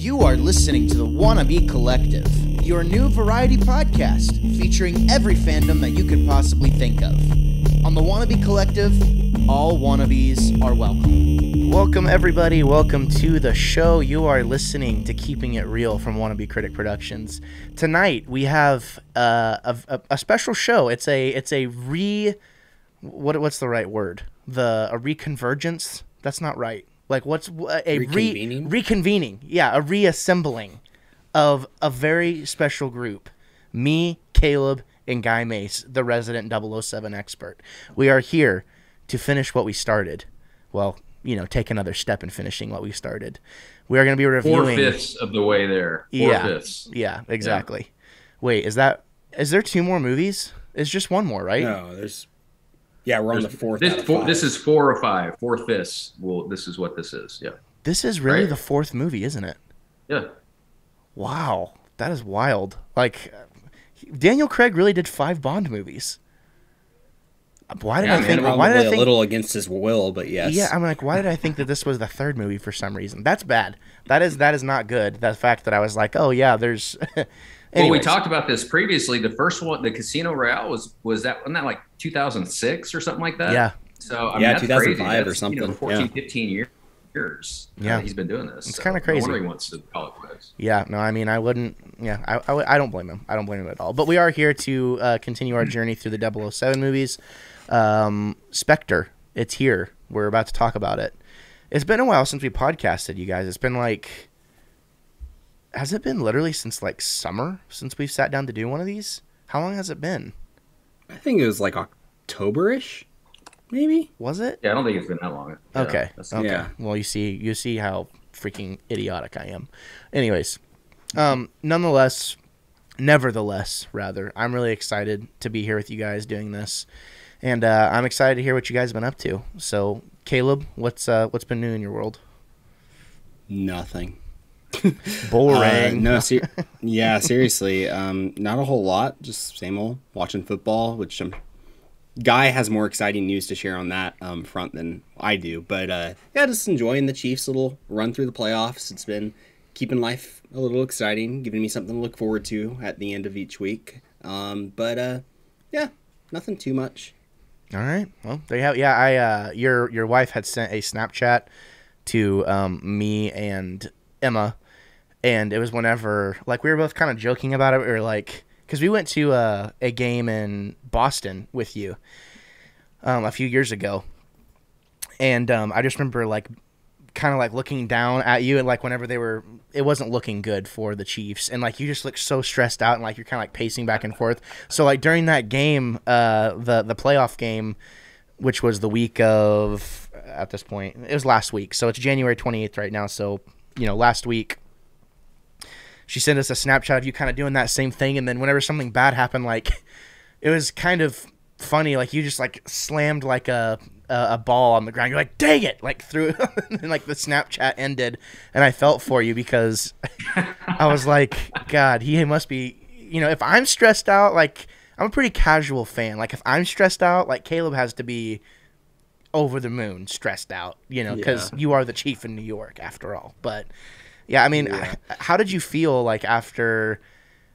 You are listening to the Wannabe Collective, your new variety podcast featuring every fandom that you could possibly think of. On the Wannabe Collective, all wannabes are welcome. Welcome, everybody. Welcome to the show. You are listening to Keeping It Real from Wannabe Critic Productions. Tonight, we have a special show. It's a what's the right word? A reconvergence? That's not right. Like, what's a reconvening? Yeah, a reassembling of a very special group. Me, Caleb, and Guy Mace, the resident 007 expert. We are here to finish what we started. Well, take another step in finishing what we started. We are going to be reviewing 4/5 of the way there. 4/5. Yeah, exactly. Yeah. Wait, is there 2 more movies? It's just 1 more, right? No, we're on the 4th. This is 4 or 5. 4/5. Well, this is what this is. Yeah. This is really the 4th movie, isn't it? Yeah. Wow, that is wild. Like, Daniel Craig really did 5 Bond movies. Why did I think a little against his will, but yes. Yeah, I'm like, why did I think that this was the 3rd movie for some reason? That's bad. That is not good. The fact that I was like, oh yeah, there's. Well, we talked about this previously. The first one, the Casino Royale, wasn't that like 2006 or something like that? Yeah. So I mean, that's 2005 crazy. or something. 14, 15 years. Yeah, he's been doing this. It's kind of crazy. No wonder he wants to call it quits. Yeah, no, I mean, I wouldn't. Yeah, I don't blame him. I don't blame him at all. But we are here to continue our journey through the 007 movies. Spectre, it's here. We're about to talk about it. It's been a while since we podcasted, you guys. It's been like. Has it been literally since like summer since we've sat down to do one of these? How long has it been? I think it was like October-ish, maybe. Was it? Yeah, I don't think it's been that long. Yeah, okay. Yeah. Well, you see how freaking idiotic I am. Anyways, nevertheless, I'm really excited to be here with you guys doing this, and I'm excited to hear what you guys have been up to. So, Caleb, what's been new in your world? Nothing. Boring. Seriously. Not a whole lot. Just same old watching football, which Guy has more exciting news to share on that front than I do. But just enjoying the Chiefs' little run through the playoffs. It's been keeping life a little exciting, giving me something to look forward to at the end of each week. Nothing too much. All right. Well, there you have. Yeah, your wife had sent a Snapchat to me and Emma. And it was whenever, like, we were both kind of joking about it. We were like, because we went to a game in Boston with you a few years ago. And I just remember, like, kind of, like, looking down at you. And, like, whenever it wasn't looking good for the Chiefs. And, like, you just looked so stressed out. And, like, you're kind of, like, pacing back and forth. So, like, during that game, the playoff game, which was the week of, at this point, it was last week. So, it's January 28th right now. So, last week. She sent us a Snapchat of you kind of doing that same thing, and then whenever something bad happened, like, it was kind of funny. Like, you just, like, slammed, like, a ball on the ground. You're like, dang it! Like, threw it, and, like, the Snapchat ended, and I felt for you because I was like, God, he must be, if I'm stressed out, like, I'm a pretty casual fan. Like, if I'm stressed out, like, Caleb has to be over the moon stressed out, because you are the chief in New York, after all. But... yeah, I mean, how did you feel, like, after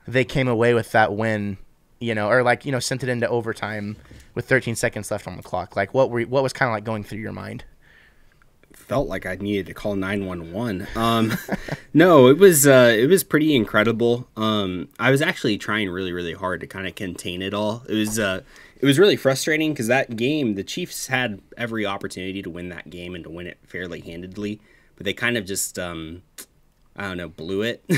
they came away with that win, or, like, sent it into overtime with 13 seconds left on the clock? Like, what was kind of, like, going through your mind? Felt like I needed to call 911. No, it was pretty incredible. I was actually trying really, really hard to kind of contain it all. It was really frustrating because that game, the Chiefs had every opportunity to win that game and to win it fairly handedly, but they kind of just... blew it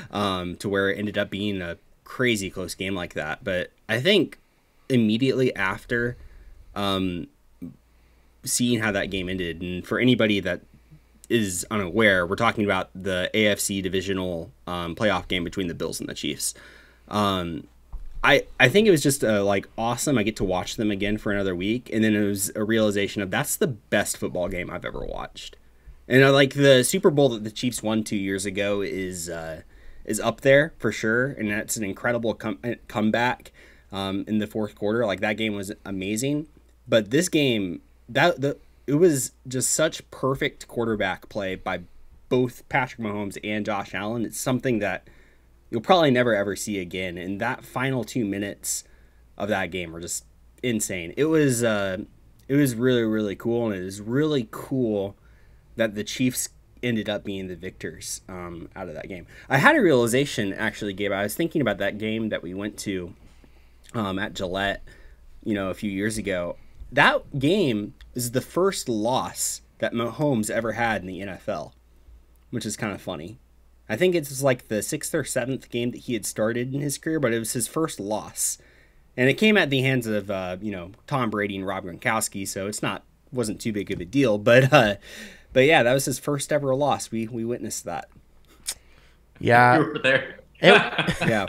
to where it ended up being a crazy close game like that. But I think immediately after seeing how that game ended, and for anybody that is unaware, we're talking about the AFC divisional playoff game between the Bills and the Chiefs. I think it was just awesome. I get to watch them again for another week. And then it was a realization of that's the best football game I've ever watched. And like the Super Bowl that the Chiefs won 2 years ago is up there for sure, and that's an incredible comeback in the fourth quarter. Like, that game was amazing, but this game it was just such perfect quarterback play by both Patrick Mahomes and Josh Allen. It's something that you'll probably never ever see again. And that final 2 minutes of that game were just insane. It was really, really cool, and it is really cool that the Chiefs ended up being the victors out of that game. I had a realization, actually, Gabe. I was thinking about that game that we went to at Gillette, a few years ago. That game is the first loss that Mahomes ever had in the NFL, which is kind of funny. I think it's like the 6th or 7th game that he had started in his career, but it was his first loss. And it came at the hands of, Tom Brady and Rob Gronkowski, so wasn't too big of a deal. But yeah, that was his first ever loss. We witnessed that. Yeah. You were there. Yeah.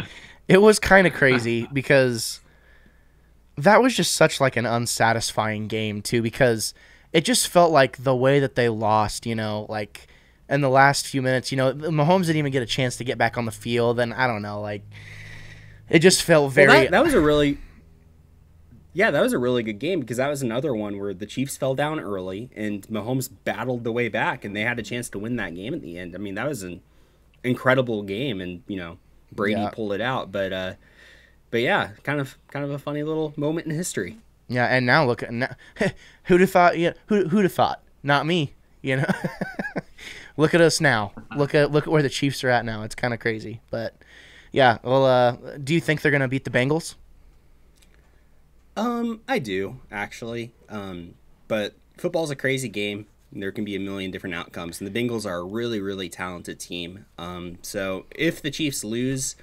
It was kind of crazy because that was just such like an unsatisfying game too, because it just felt like the way that they lost, like in the last few minutes, Mahomes didn't even get a chance to get back on the field. And I don't know, like it just felt very, well, that was a really good game, because that was another one where the Chiefs fell down early and Mahomes battled the way back, and they had a chance to win that game at the end. I mean, that was an incredible game, and Brady pulled it out. But yeah, kind of a funny little moment in history. Yeah, and now look at who'd have thought? Yeah, who'd have thought? Not me. Look at us now. Look at where the Chiefs are at now. It's kind of crazy, but yeah. Well, do you think they're gonna beat the Bengals? I do, actually. But football's a crazy game. There can be a million different outcomes, and the Bengals are a really, really talented team. So if the Chiefs lose,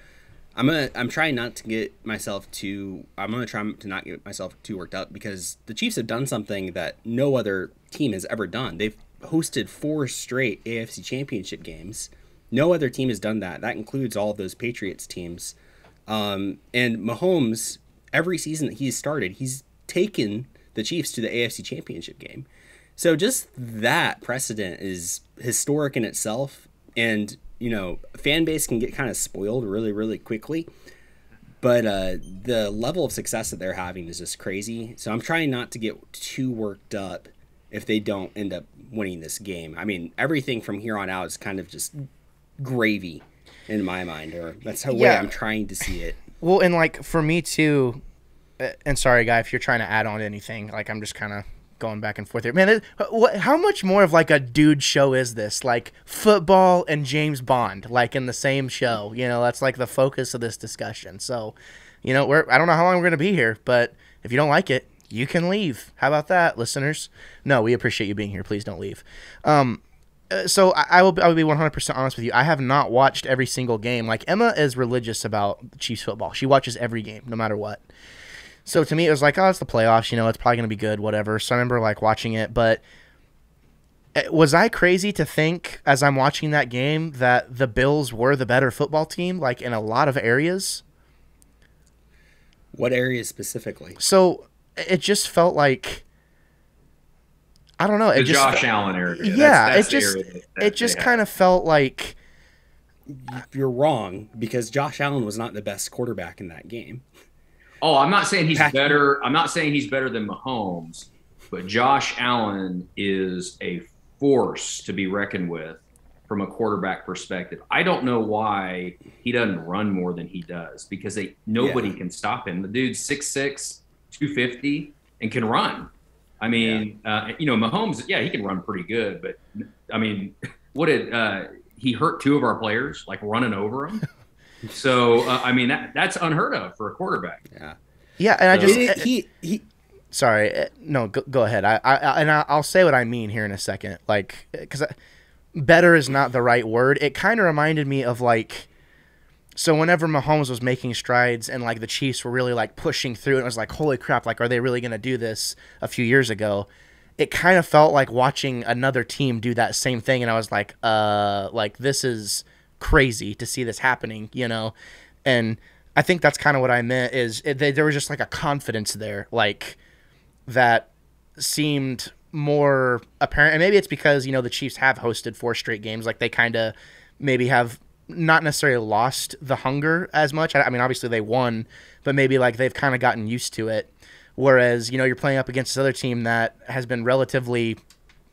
I'm trying not to get myself too. I'm gonna try to not get myself too worked up, because the Chiefs have done something that no other team has ever done. They've hosted 4 straight AFC Championship games. No other team has done that. That includes all of those Patriots teams. And Mahomes, every season that he's started, he's taken the Chiefs to the AFC Championship game. So just that precedent is historic in itself. And, fan base can get kind of spoiled really, really quickly. But the level of success that they're having is just crazy. So I'm trying not to get too worked up if they don't end up winning this game. I mean, everything from here on out is kind of just gravy in my mind, or that's the way I'm trying to see it. Well, and like for me too, and sorry, Guy, if you're trying to add on to anything, like I'm just kind of going back and forth here. Man, how much more of like a dude show is this? Like football and James Bond, like in the same show. That's like the focus of this discussion. So, I don't know how long we're gonna be here, but if you don't like it, you can leave. How about that, listeners? No, we appreciate you being here. Please don't leave. So I will be 100% honest with you. I have not watched every single game. Like Emma is religious about Chiefs football. She watches every game, no matter what. So to me, it was like, oh, it's the playoffs. It's probably going to be good, whatever. So I remember like watching it. But was I crazy to think as I'm watching that game that the Bills were the better football team, like in a lot of areas? What areas specifically? So it just felt like, I don't know. The Josh Allen area. Yeah, that's it just kind of felt like. You're wrong, because Josh Allen was not the best quarterback in that game. Oh, I'm not saying he's better. I'm not saying he's better than Mahomes, but Josh Allen is a force to be reckoned with from a quarterback perspective. I don't know why he doesn't run more than he does, because nobody can stop him. The dude's 6'6", 250, and can run. I mean, Mahomes, he can run pretty good, but I mean, he hurt 2 of our players, like running over them. So, I mean, that's unheard of for a quarterback. Yeah. Yeah. And sorry, no, go ahead. I'll say what I mean here in a second. Like, cause better is not the right word. It kind of reminded me of like, so whenever Mahomes was making strides and like the Chiefs were really like pushing through, and it was like, holy crap, like, are they really going to do this a few years ago? It kind of felt like watching another team do that same thing. And I was like this is crazy to see this happening, And I think that's kind of what I meant is there was just like a confidence there, like that seemed more apparent. And maybe it's because, the Chiefs have hosted 4 straight games. Like they kind of maybe have not necessarily lost the hunger as much. I mean, obviously they won, but maybe like they've kind of gotten used to it. Whereas, you're playing up against this other team that has been relatively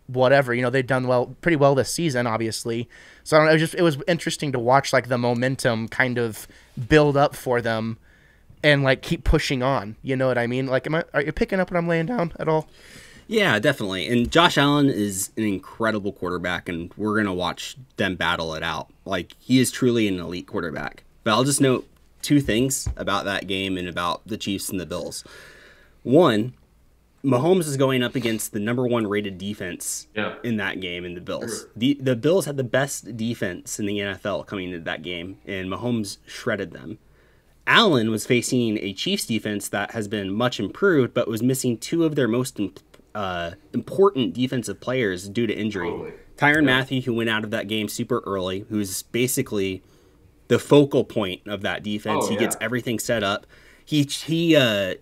whatever. You know, they've done pretty well this season, obviously. So I don't know, it was interesting to watch like the momentum kind of build up for them and like keep pushing on. You know what I mean? Like, are you picking up what I'm laying down at all? Yeah, definitely. And Josh Allen is an incredible quarterback, and we're going to watch them battle it out. Like, he is truly an elite quarterback. But I'll just note two things about that game and about the Chiefs and the Bills. One, Mahomes is going up against the number 1 rated defense in that game in the Bills. The Bills had the best defense in the NFL coming into that game, and Mahomes shredded them. Allen was facing a Chiefs defense that has been much improved, but was missing 2 of their most important defensive players due to injury. Totally. Tyrann Mathieu, who went out of that game super early, who's basically the focal point of that defense. He gets everything set up. He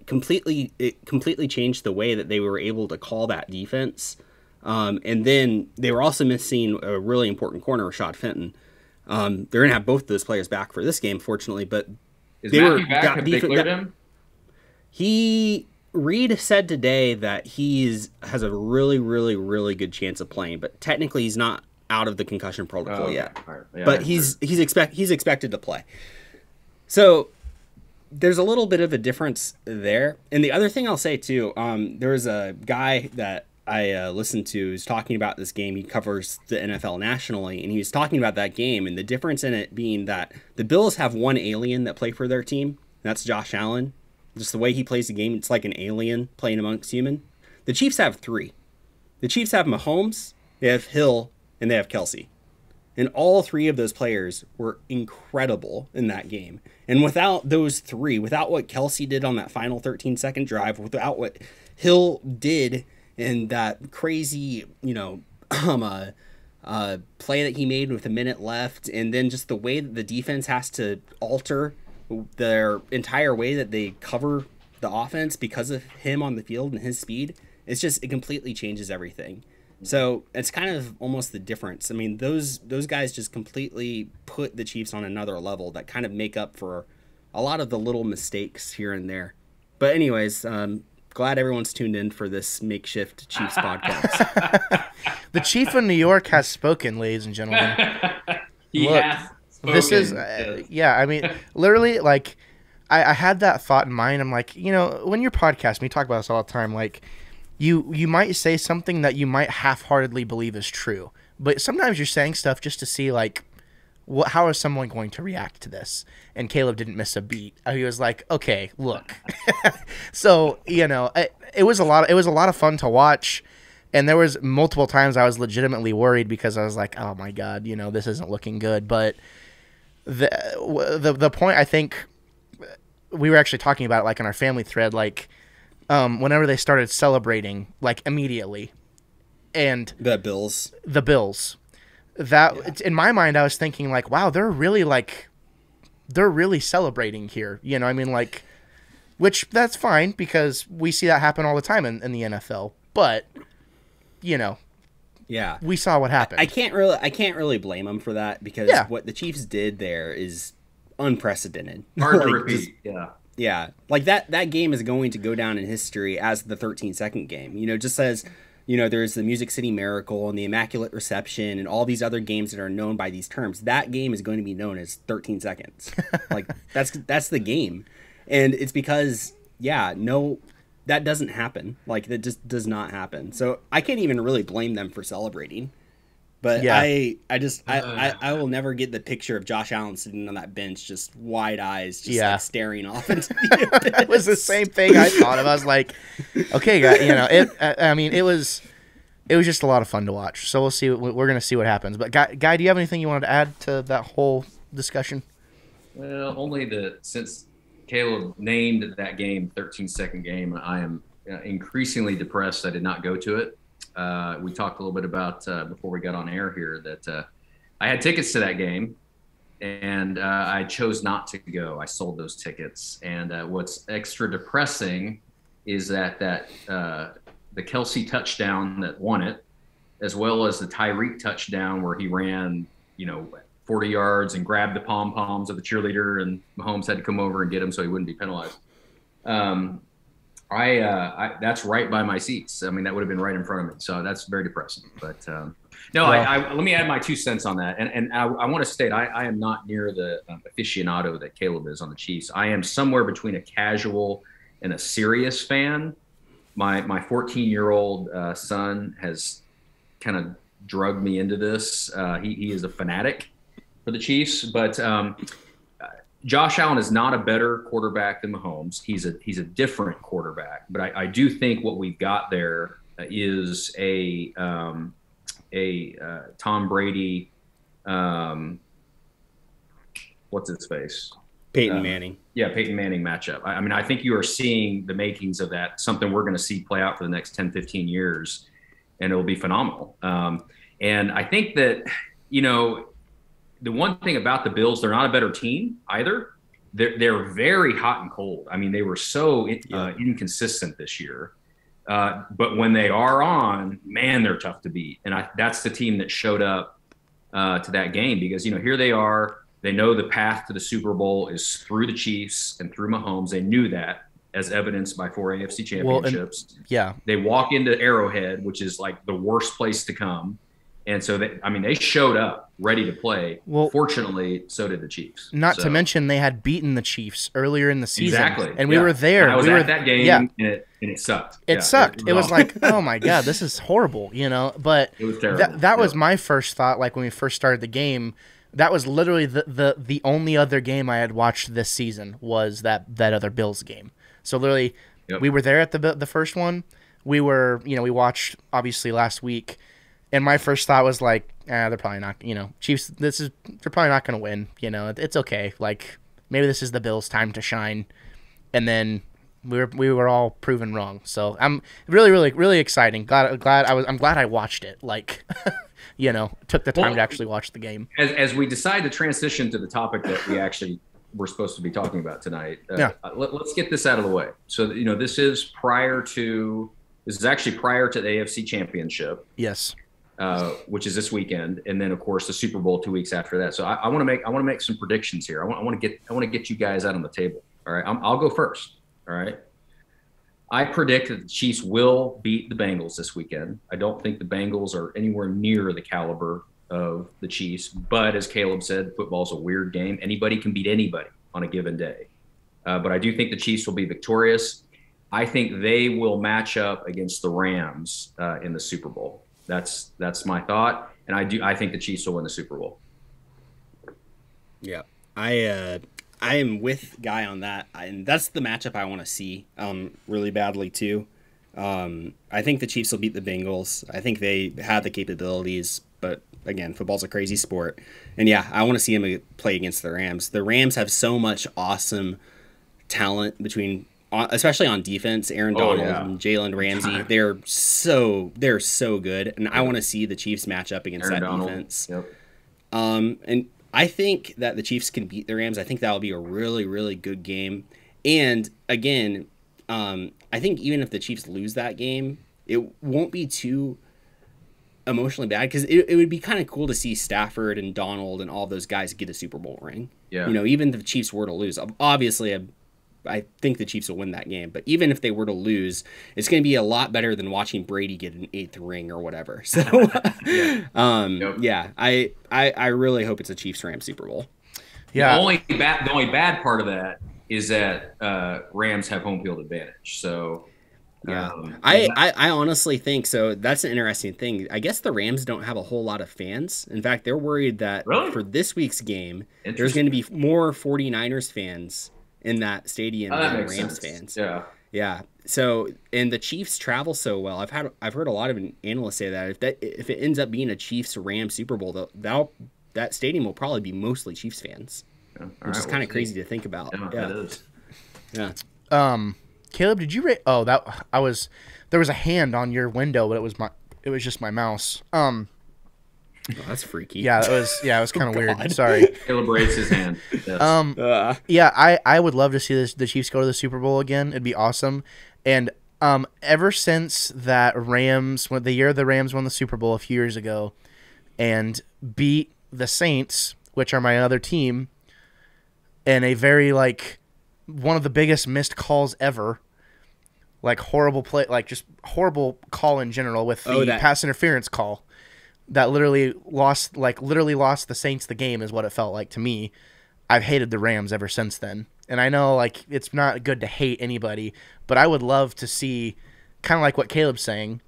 completely changed the way that they were able to call that defense. And then they were also missing a really important corner, Rashad Fenton. They're going to have both those players back for this game, fortunately. But is Matthew back? Have they cleared him? Reed said today that has a really, really, really good chance of playing, but technically he's not out of the concussion protocol yet. Right. Yeah, but he's expected to play. So there's a little bit of a difference there. And the other thing I'll say too, there was a guy that I listened to who's talking about this game. He covers the NFL nationally, and he was talking about that game and the difference in it being that the Bills have one alien that play for their team. And that's Josh Allen. Just the way he plays the game, it's like an alien playing amongst human. The Chiefs have 3. The Chiefs have Mahomes, they have Hill, and they have Kelsey. And all 3 of those players were incredible in that game. And without those 3, without what Kelsey did on that final 13-second drive, without what Hill did in that crazy, play that he made with a minute left, and then just the way that the defense has to alter their entire way that they cover the offense because of him on the field and his speed, it completely changes everything. So it's kind of almost the difference. I mean, those guys just completely put the Chiefs on another level that kind of make up for a lot of the little mistakes here and there. But anyways, glad everyone's tuned in for this makeshift Chiefs podcast. The Chief of New York has spoken, ladies and gentlemen. Look, this is, I mean, literally, like, I had that thought in mind. I'm like, when you're podcasting, we talk about this all the time, like, you might say something that you might half-heartedly believe is true, but sometimes you're saying stuff just to see, like, how is someone going to react to this? And Caleb didn't miss a beat. He was like, okay, look. So, it was a lot of fun to watch. And there was multiple times I was legitimately worried because I was like, oh my God, this isn't looking good. But the point, I think we were actually talking about it, like in our family thread, like whenever they started celebrating, like immediately, and the Bills, that in my mind I was thinking like, wow, they're really celebrating here. I mean, like, which that's fine because we see that happen all the time in the NFL. But yeah, we saw what happened. I can't really blame them for that because what the Chiefs did there is unprecedented. Hard to repeat. Yeah. Like that game is going to go down in history as the 13-second game. Just as, there's the Music City Miracle and the Immaculate Reception and all these other games that are known by these terms. That game is going to be known as 13 seconds. Like that's the game. And it's because, that doesn't happen. Like, that just does not happen. So I can't even really blame them for celebrating. But I will never get the picture of Josh Allen sitting on that bench, just wide eyes, just like staring off into the abyss. That was the same thing I thought of. I was like, okay, guys, it was just a lot of fun to watch. So we'll see. We're gonna see what happens. But Guy, do you have anything you wanted to add to that whole discussion? Well, only that since Caleb named that game 13-second game, I am increasingly depressed I did not go to it. We talked a little bit about before we got on air here that I had tickets to that game, and I chose not to go. I sold those tickets, and what's extra depressing is that the Kelsey touchdown that won it, as well as the Tyreek touchdown where he ran 40 yards and grabbed the pom-poms of the cheerleader, and Mahomes had to come over and get him so he wouldn't be penalized. That's right by my seats. I mean, that would have been right in front of me. So that's very depressing. But no, let me add my 2 cents on that. And I want to state, I am not near the aficionado that Caleb is on the Chiefs. I am somewhere between a casual and a serious fan. My 14-year-old son has kind of drugged me into this. He is a fanatic for the Chiefs, but Josh Allen is not a better quarterback than Mahomes. He's a different quarterback, but I do think what we've got there is a Tom Brady, what's his face? Peyton Manning. Yeah, Peyton Manning matchup. I mean, I think you are seeing the makings of that, something we're going to see play out for the next 10, 15 years, and it'll be phenomenal. And I think that, the one thing about the Bills, they're not a better team either. They're very hot and cold. I mean, they were so inconsistent this year. But when they are on, man, they're tough to beat. And that's the team that showed up to that game because, here they are. They know the path to the Super Bowl is through the Chiefs and through Mahomes. They knew that, as evidenced by 4 AFC championships. They walk into Arrowhead, which is like the worst place to come. And so, they showed up ready to play. Well, fortunately, so did the Chiefs. Not to mention they had beaten the Chiefs earlier in the season. Exactly. And we were there. I was at that game, and it sucked. It sucked. It was like, oh, my God, this is horrible, But it was terrible. That was my first thought, like when we first started the game. That was literally the only other game I had watched this season was that other Bills game. So literally, we were there at the first one. We were, we watched obviously last week, and my first thought was like, they're probably not, Chiefs. They're probably not going to win. It's okay. Like maybe this is the Bills' time to shine, and then we were all proven wrong. So I'm really, really, really exciting. I'm glad I watched it. Like. Took the time to actually watch the game. As we decide to transition to the topic that we actually were supposed to be talking about tonight, let's get this out of the way. So, this is actually prior to the AFC Championship. Yes. Which is this weekend, and then of course the Super Bowl 2 weeks after that. So I want to make some predictions here. I want to get you guys out on the table. All right, I'll go first. All right. I predict that the Chiefs will beat the Bengals this weekend. I don't think the Bengals are anywhere near the caliber of the Chiefs. But as Caleb said, football's a weird game. Anybody can beat anybody on a given day. But I do think the Chiefs will be victorious. I think they will match up against the Rams in the Super Bowl. That's my thought. And I think the Chiefs will win the Super Bowl. Yeah. I am with Guy on that, and that's the matchup I want to see really badly too. I think the Chiefs will beat the Bengals. I think they have the capabilities, but again, football's a crazy sport. And yeah, I want to see them play against the Rams. The Rams have so much awesome talent especially on defense. Aaron Donald and Jalen Ramsey, they're so good, and I want to see the Chiefs match up against Aaron Donald. Defense. Yep. And I think that the Chiefs can beat the Rams. I think that will be a really, really good game. And again, I think even if the Chiefs lose that game, it won't be too emotionally bad because it would be kind of cool to see Stafford and Donald and all those guys get a Super Bowl ring. Yeah. Even if the Chiefs were to lose, obviously I think the Chiefs will win that game. But even if they were to lose, it's going to be a lot better than watching Brady get an 8th ring or whatever. So, I really hope it's a Chiefs-Rams Super Bowl. Yeah. The only bad part of that is that Rams have home field advantage. So, I honestly think so. That's an interesting thing. I guess the Rams don't have a whole lot of fans. In fact, they're worried that for this week's game, there's going to be more 49ers fans in that stadium than Rams fans. Yeah. Yeah. So, and the Chiefs travel so well. I've heard a lot of analysts say that if it ends up being a Chiefs-Rams Super Bowl, that stadium will probably be mostly Chiefs fans, which is kind of crazy to think about. Yeah, it is. Yeah. Caleb, did you there was a hand on your window, but it was just my mouse. Oh, that's freaky. Yeah, it was kind of weird. Sorry. Caleb raised his hand. Yes. I would love to see the Chiefs go to the Super Bowl again. It'd be awesome. And ever since that the year the Rams won the Super Bowl a few years ago and beat the Saints, which are my other team, in a very one of the biggest missed calls ever, like horrible play, like just horrible call in general with the pass interference call that literally lost the Saints the game is what it felt like to me. I've hated the Rams ever since then. And I know like it's not good to hate anybody, but I would love to see, kind of like what Caleb's saying,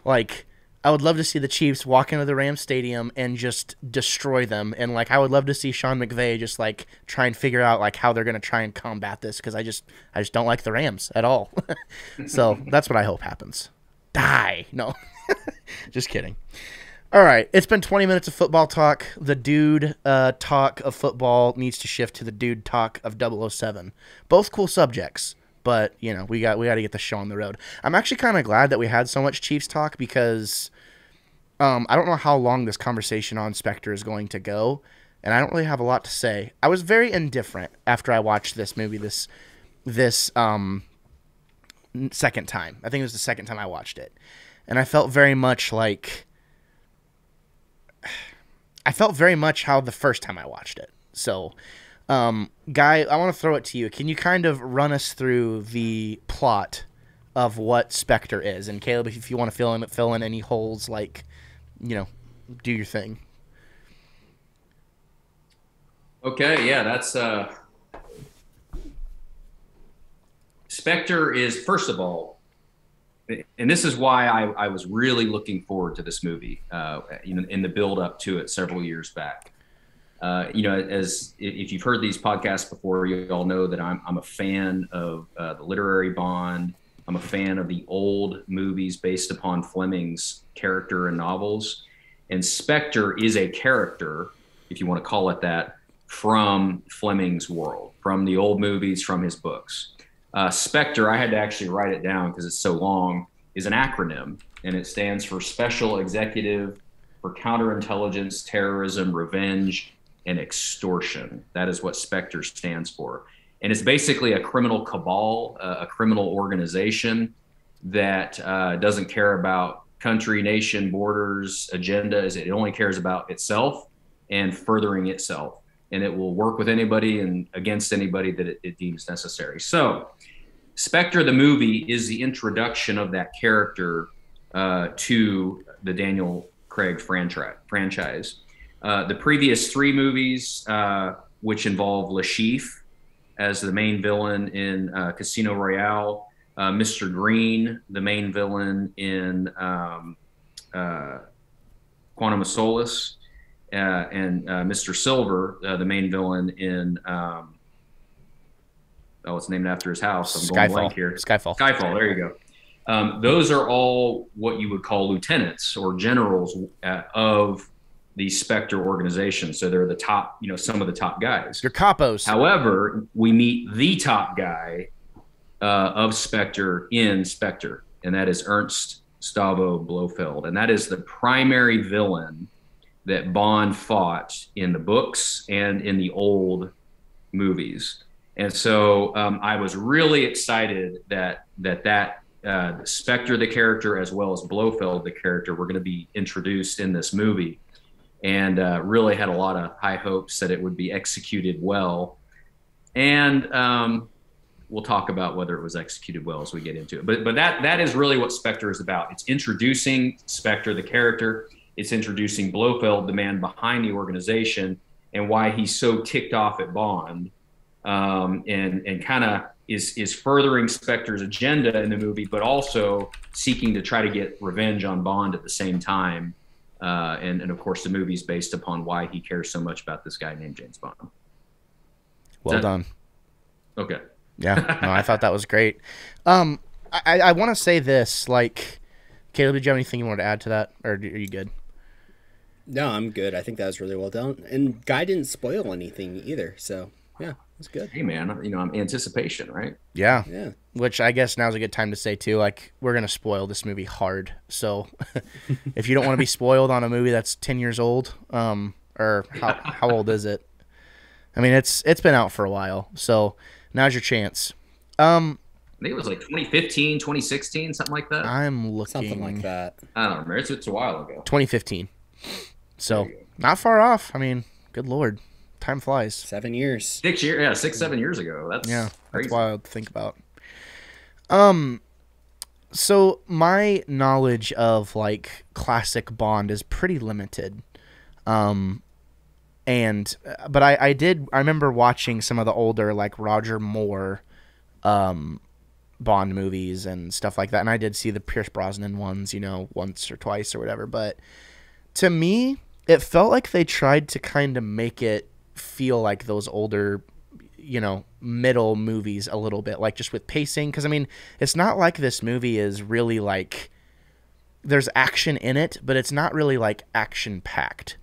like I would love to see the Chiefs walk into the Rams stadium and just destroy them. And like I would love to see Sean McVay just like try and figure out like how they're going to try and combat this, because I just don't like the Rams at all. So that's what I hope happens. Die. No. Just kidding. All right, it's been 20 minutes of football talk. The dude talk of football needs to shift to the dude talk of 007. Both cool subjects, but you know we got to get the show on the road. I'm actually kind of glad that we had so much Chiefs talk, because I don't know how long this conversation on Spectre is going to go, and I don't really have a lot to say. I was very indifferent after I watched this movie this second time. I think it was the second time I watched it, and I felt very much how the first time I watched it. So, Guy, I want to throw it to you. Can you kind of run us through the plot of what Spectre is? And Caleb, if you want to fill in any holes, like, you know, do your thing. Okay, yeah, that's Spectre is, first of all, and this is why I was really looking forward to this movie, in the build up to it several years back. As if you've heard these podcasts before, you all know that I'm a fan of the literary Bond. I'm a fan of the old movies based upon Fleming's character and novels. And Spectre is a character, if you want to call it that, from Fleming's world, from the old movies, from his books. Spectre, I had to actually write it down because it's so long, is an acronym, and it stands for Special Executive for Counterintelligence, Terrorism, Revenge, and Extortion. That is what Spectre stands for. And it's basically a criminal cabal, a criminal organization that doesn't care about country, nation, borders, agendas. It only cares about itself and furthering itself. And it will work with anybody and against anybody that it deems necessary. So Spectre, the movie, is the introduction of that character to the Daniel Craig franchise. The previous three movies, which involve Le Chiffre as the main villain in Casino Royale, Mr. Green, the main villain in Quantum of Solace, and Mr. Silver, the main villain in it's named after his house. I'm going blank here. Skyfall. There you go. Those are all what you would call lieutenants or generals of the Spectre organization. So they're the top, some of the top guys. Your capos. However, we meet the top guy of Spectre in Spectre, and that is Ernst Stavro Blofeld. And that is the primary villain that Bond fought in the books and in the old movies. And so I was really excited that Spectre, the character, as well as Blofeld, the character, were going to be introduced in this movie, and really had a lot of high hopes that it would be executed well. And we'll talk about whether it was executed well as we get into it. But that is really what Spectre is about. It's introducing Spectre, the character. It's introducing Blofeld, the man behind the organization, and why he's so ticked off at Bond, and kind of is furthering Spectre's agenda in the movie, but also seeking to try to get revenge on Bond at the same time. And of course, the movie's based upon why he cares so much about this guy named James Bond. Well done. Okay. Yeah, no, I thought that was great. I want to say this, like, Caleb, did you have anything you wanted to add to that, or are you good? No, I'm good. I think that was really well done. And Guy didn't spoil anything either, so yeah, it's good. Hey, man, I'm anticipation, right? Yeah. Which I guess now's a good time to say, too, like, we're going to spoil this movie hard. So if you don't want to be spoiled on a movie that's 10 years old, or how old is it? I mean, it's been out for a while, so now's your chance. I think it was like 2015, 2016, something like that. I'm looking. Something like that. I don't remember. It's a while ago. 2015. So, not far off. I mean, good Lord. Time flies. 7 years. 6 years. Yeah, 7 years ago. That's crazy. That's wild to think about. So my knowledge of like classic Bond is pretty limited. Um, and but I remember watching some of the older like Roger Moore Bond movies and stuff like that, and I did see the Pierce Brosnan ones, once or twice or whatever. But to me, it felt like they tried to kind of make it feel like those older, middle movies a little bit, like just with pacing. Because I mean, it's not like this movie is really like there's action in it, but it's not really like action packed.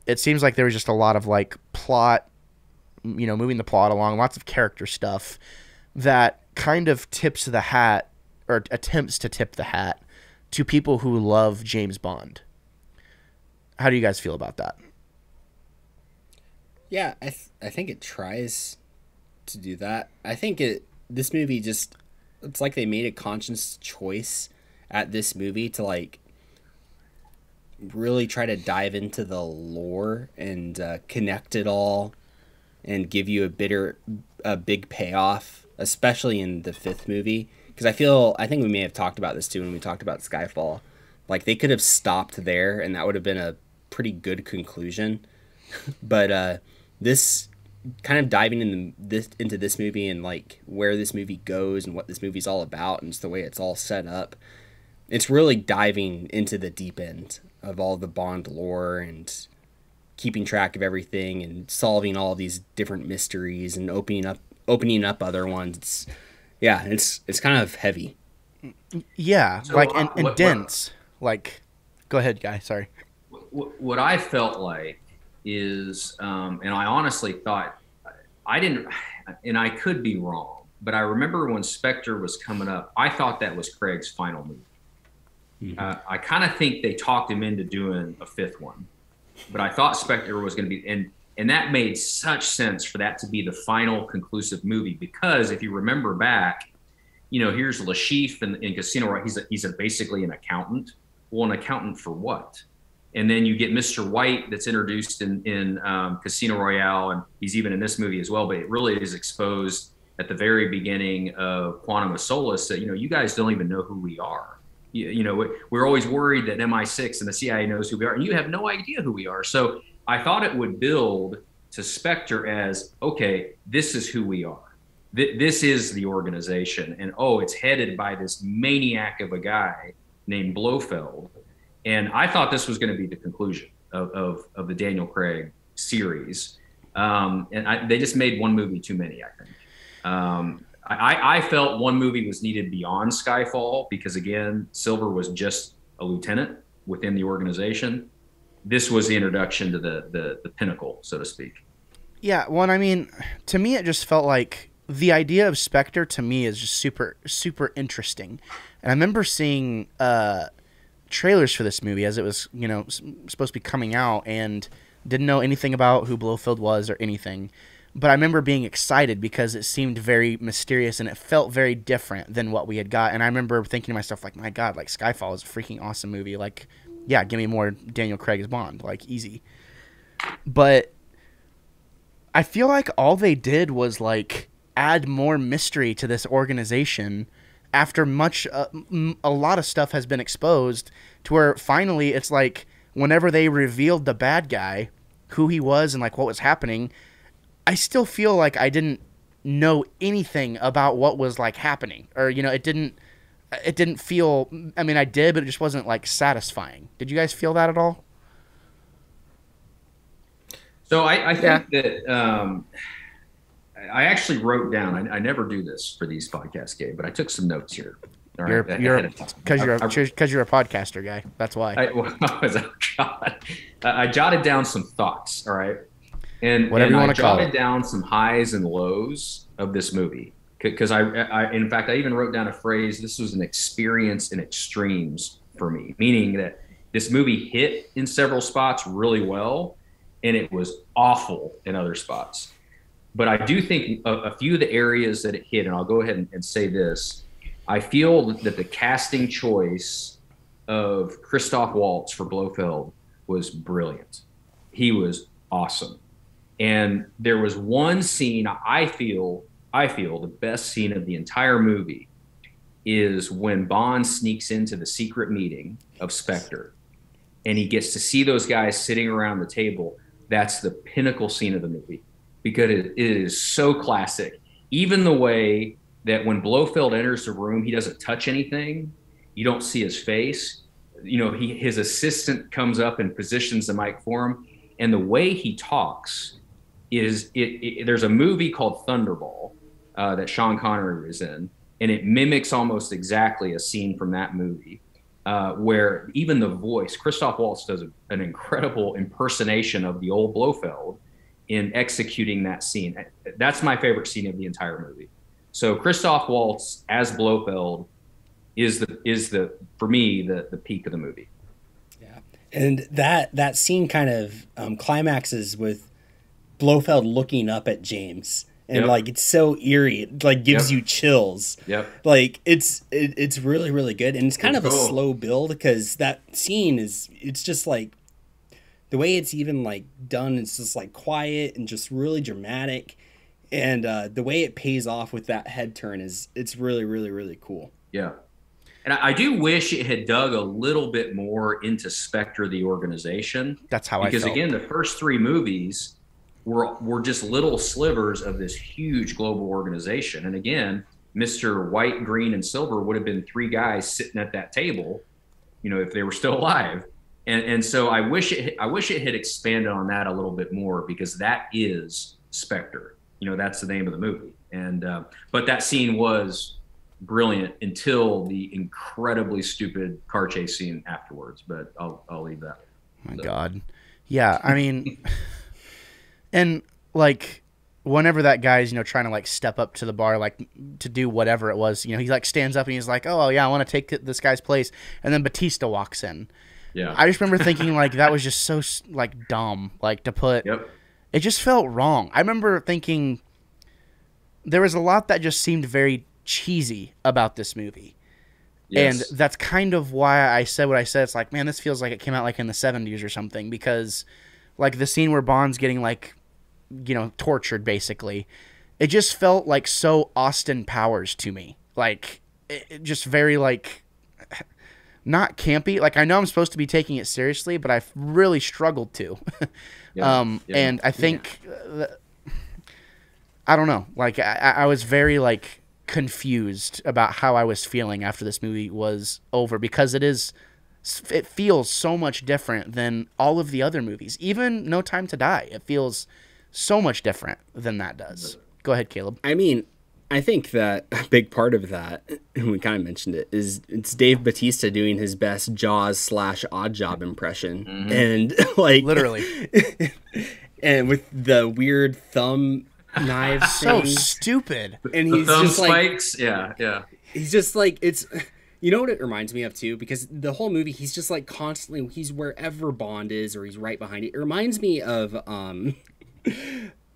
It seems like there was just a lot of like plot, moving the plot along, lots of character stuff that kind of tips the hat or attempts to tip the hat to people who love James Bond. How do you guys feel about that? Yeah, I think it tries to do that. I think this movie just, it's like they made a conscious choice at this movie to like really try to dive into the lore and connect it all and give you a big payoff, especially in the fifth movie. Because I think we may have talked about this too when we talked about Skyfall. Like they could have stopped there and that would have been a pretty good conclusion. But this kind of diving into this movie and like where this movie goes and what this movie's all about and just the way it's all set up, it's really diving into the deep end of all the Bond lore and keeping track of everything and solving all these different mysteries and opening up other ones. It's kind of heavy. Yeah, so, like and dense. Like, go ahead, guy. Sorry. What I felt like is, and I honestly thought I didn't, and I could be wrong, but I remember when Spectre was coming up, I thought that was Craig's final movie. Mm-hmm. I kind of think they talked him into doing a fifth one, but I thought Spectre was going to be, and that made such sense for that to be the final conclusive movie, because if you remember back, here's Lashif in Casino Royale. He's basically an accountant. Well, an accountant for what? And then you get Mr. White that's introduced in Casino Royale, and he's even in this movie as well. But it really is exposed at the very beginning of Quantum of Solace that you guys don't even know who we are. We're always worried that MI6 and the CIA knows who we are, and you have no idea who we are. So I thought it would build to Spectre as, okay, this is who we are. This is the organization, and it's headed by this maniac of a guy named Blofeld. And I thought this was going to be the conclusion of the Daniel Craig series. They just made one movie too many, I think. I felt one movie was needed beyond Skyfall because, again, Silver was just a lieutenant within the organization. This was the introduction to the pinnacle, so to speak. Yeah, well, I mean, to me, it just felt like the idea of Spectre to me is just super, super interesting. And I remember seeing trailers for this movie as it was, supposed to be coming out, and didn't know anything about who Blofeld was or anything. But I remember being excited because it seemed very mysterious and it felt very different than what we had got. And I remember thinking to myself, like, my God, like Skyfall is a freaking awesome movie. Like, yeah, give me more Daniel Craig as Bond, like easy. But I feel like all they did was like add more mystery to this organization after a lot of stuff has been exposed, to where finally it's like whenever they revealed the bad guy, who he was and like what was happening, I still feel like I didn't know anything about what was like happening, or it didn't feel, I mean I did, but it just wasn't like satisfying. Did you guys feel that at all? So I think that I actually wrote down, I never do this for these podcasts, Gabe, but I took some notes here. All right, because you're a podcaster guy. That's why. I jotted down some thoughts. All right. And I jotted down some highs and lows of this movie, because in fact, I even wrote down a phrase. This was an experience in extremes for me, meaning that this movie hit in several spots really well, and it was awful in other spots. But I do think a few of the areas that it hit, and I'll go ahead and say this, I feel that the casting choice of Christoph Waltz for Blofeld was brilliant. He was awesome. And there was one scene I feel the best scene of the entire movie, is when Bond sneaks into the secret meeting of Spectre and he gets to see those guys sitting around the table. That's the pinnacle scene of the movie because it is so classic. Even the way that when Blofeld enters the room, he doesn't touch anything. You don't see his face. You know, his assistant comes up and positions the mic for him. And the way he talks is there's a movie called Thunderball that Sean Connery is in, and it mimics almost exactly a scene from that movie where even the voice, Christoph Waltz does an incredible impersonation of the old Blofeld in executing that scene. That's my favorite scene of the entire movie. So Christoph Waltz as Blofeld is the for me the peak of the movie. Yeah, and that scene kind of climaxes with Blofeld looking up at James, and like it's so eerie, it like gives you chills. Like it's really really good, and it's kind of a slow build because that scene it's just like the way it's even like done. It's just like quiet and just really dramatic, and the way it pays off with that head turn it's really really really cool. Yeah. And I do wish it had dug a little bit more into Spectre, the organization. That's how I felt. Because again, the first three movies were just little slivers of this huge global organization. And again, Mr. White, Green, and Silver would have been three guys sitting at that table, you know, if they were still alive. And so I wish it had expanded on that a little bit more because that is Spectre. You know, that's the name of the movie. And but that scene was brilliant until the incredibly stupid car chase scene afterwards, but I'll leave that. My God. Yeah, I mean, and like whenever that guy's, you know, trying to like step up to the bar, like to do whatever it was, you know, he like stands up and he's like, oh yeah, I want to take this guy's place. And then Batista walks in. Yeah. I just remember thinking like that was just so like dumb, like to put, it just felt wrong. I remember thinking there was a lot that just seemed very cheesy about this movie. And that's kind of why I said what I said. It's like, man, this feels like it came out like in the 70s or something, because like the scene where Bond's getting like, you know, tortured basically, it just felt like so Austin Powers to me. Like it just very like not campy. Like I know I'm supposed to be taking it seriously, but I've really struggled to. And I think I don't know. Like I was very like confused about how I was feeling after this movie was over, because it feels so much different than all of the other movies. Even No Time to Die, it feels so much different than that does. Go ahead, Caleb. I mean, I think that a big part of that, and we kind of mentioned it, is it's Dave Batista doing his best Jaws / Odd Job impression. And like literally and with the weird thumb knives so stupid, and he's just spikes. Like he's just like, it's, you know what it reminds me of too, because the whole movie he's just like constantly, he's wherever Bond is or he's right behind it. It reminds me of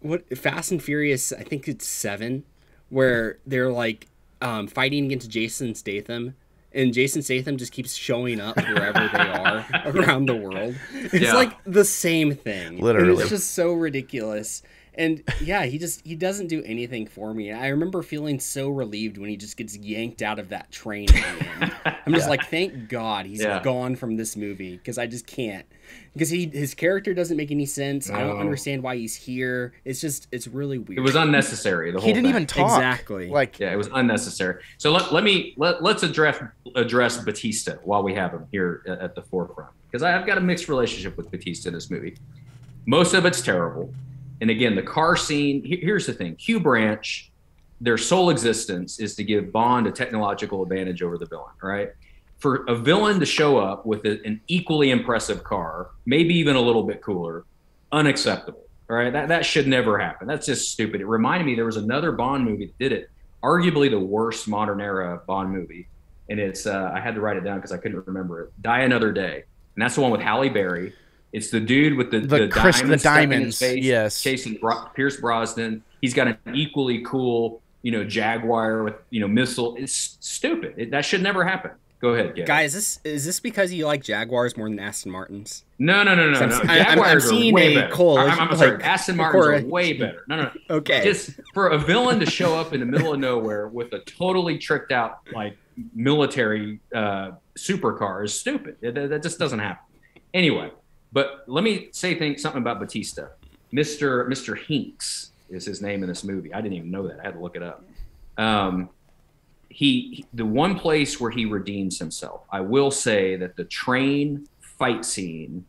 what Fast and Furious, I think it's 7, where they're like fighting against Jason Statham, and Jason Statham just keeps showing up wherever they are around the world. It's like the same thing. Literally. And it's just so ridiculous. And yeah, he doesn't do anything for me. I remember feeling so relieved when he just gets yanked out of that train at the end. I'm just like, thank God he's gone from this movie, because I just can't. Because his character doesn't make any sense. I don't understand why he's here. It's really weird. It was unnecessary. The whole he didn't thing. even talk. Exactly. Like, yeah, it was unnecessary. So let's address Batista while we have him here at the forefront, because I've got a mixed relationship with Batista in this movie. Most of it's terrible. And again, the car scene, here's the thing. Q Branch, their sole existence is to give Bond a technological advantage over the villain, right? For a villain to show up with an equally impressive car, maybe even a little bit cooler, unacceptable, all right? That should never happen. That's just stupid. It reminded me there was another Bond movie that did it, arguably the worst modern era Bond movie. And it's, I had to write it down because I couldn't remember it. Die Another Day. And that's the one with Halle Berry. It's the dude with the diamonds, face, yes, chasing Pierce Brosnan. He's got an equally cool, you know, Jaguar with, you know, missile. It's stupid. That should never happen. Go ahead, Gabe. Guys, is this because you like Jaguars more than Aston Martins? No. Jaguars are way better. I'm sorry. Aston Martins are way better. No. Okay. Just for a villain to show up in the middle of nowhere with a totally tricked out like military supercar is stupid. That just doesn't happen. Anyway, but let me say something about Batista. Mr. Hinks is his name in this movie. I didn't even know that. I had to look it up. The one place where he redeems himself, I will say that the train fight scene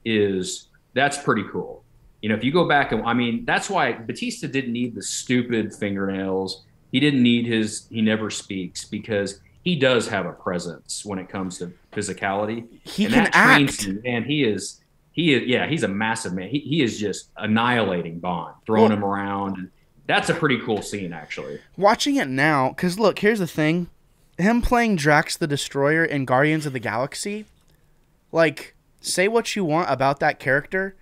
that's pretty cool. You know, if you go back and, I mean, that's why Batista didn't need the stupid fingernails. He didn't need he never speaks, because he does have a presence when it comes to physicality. He can act. And he's a massive man. He is just annihilating Bond, throwing him around. That's a pretty cool scene, actually. Watching it now, because look, here's the thing. Him playing Drax the Destroyer in Guardians of the Galaxy, like, say what you want about that character,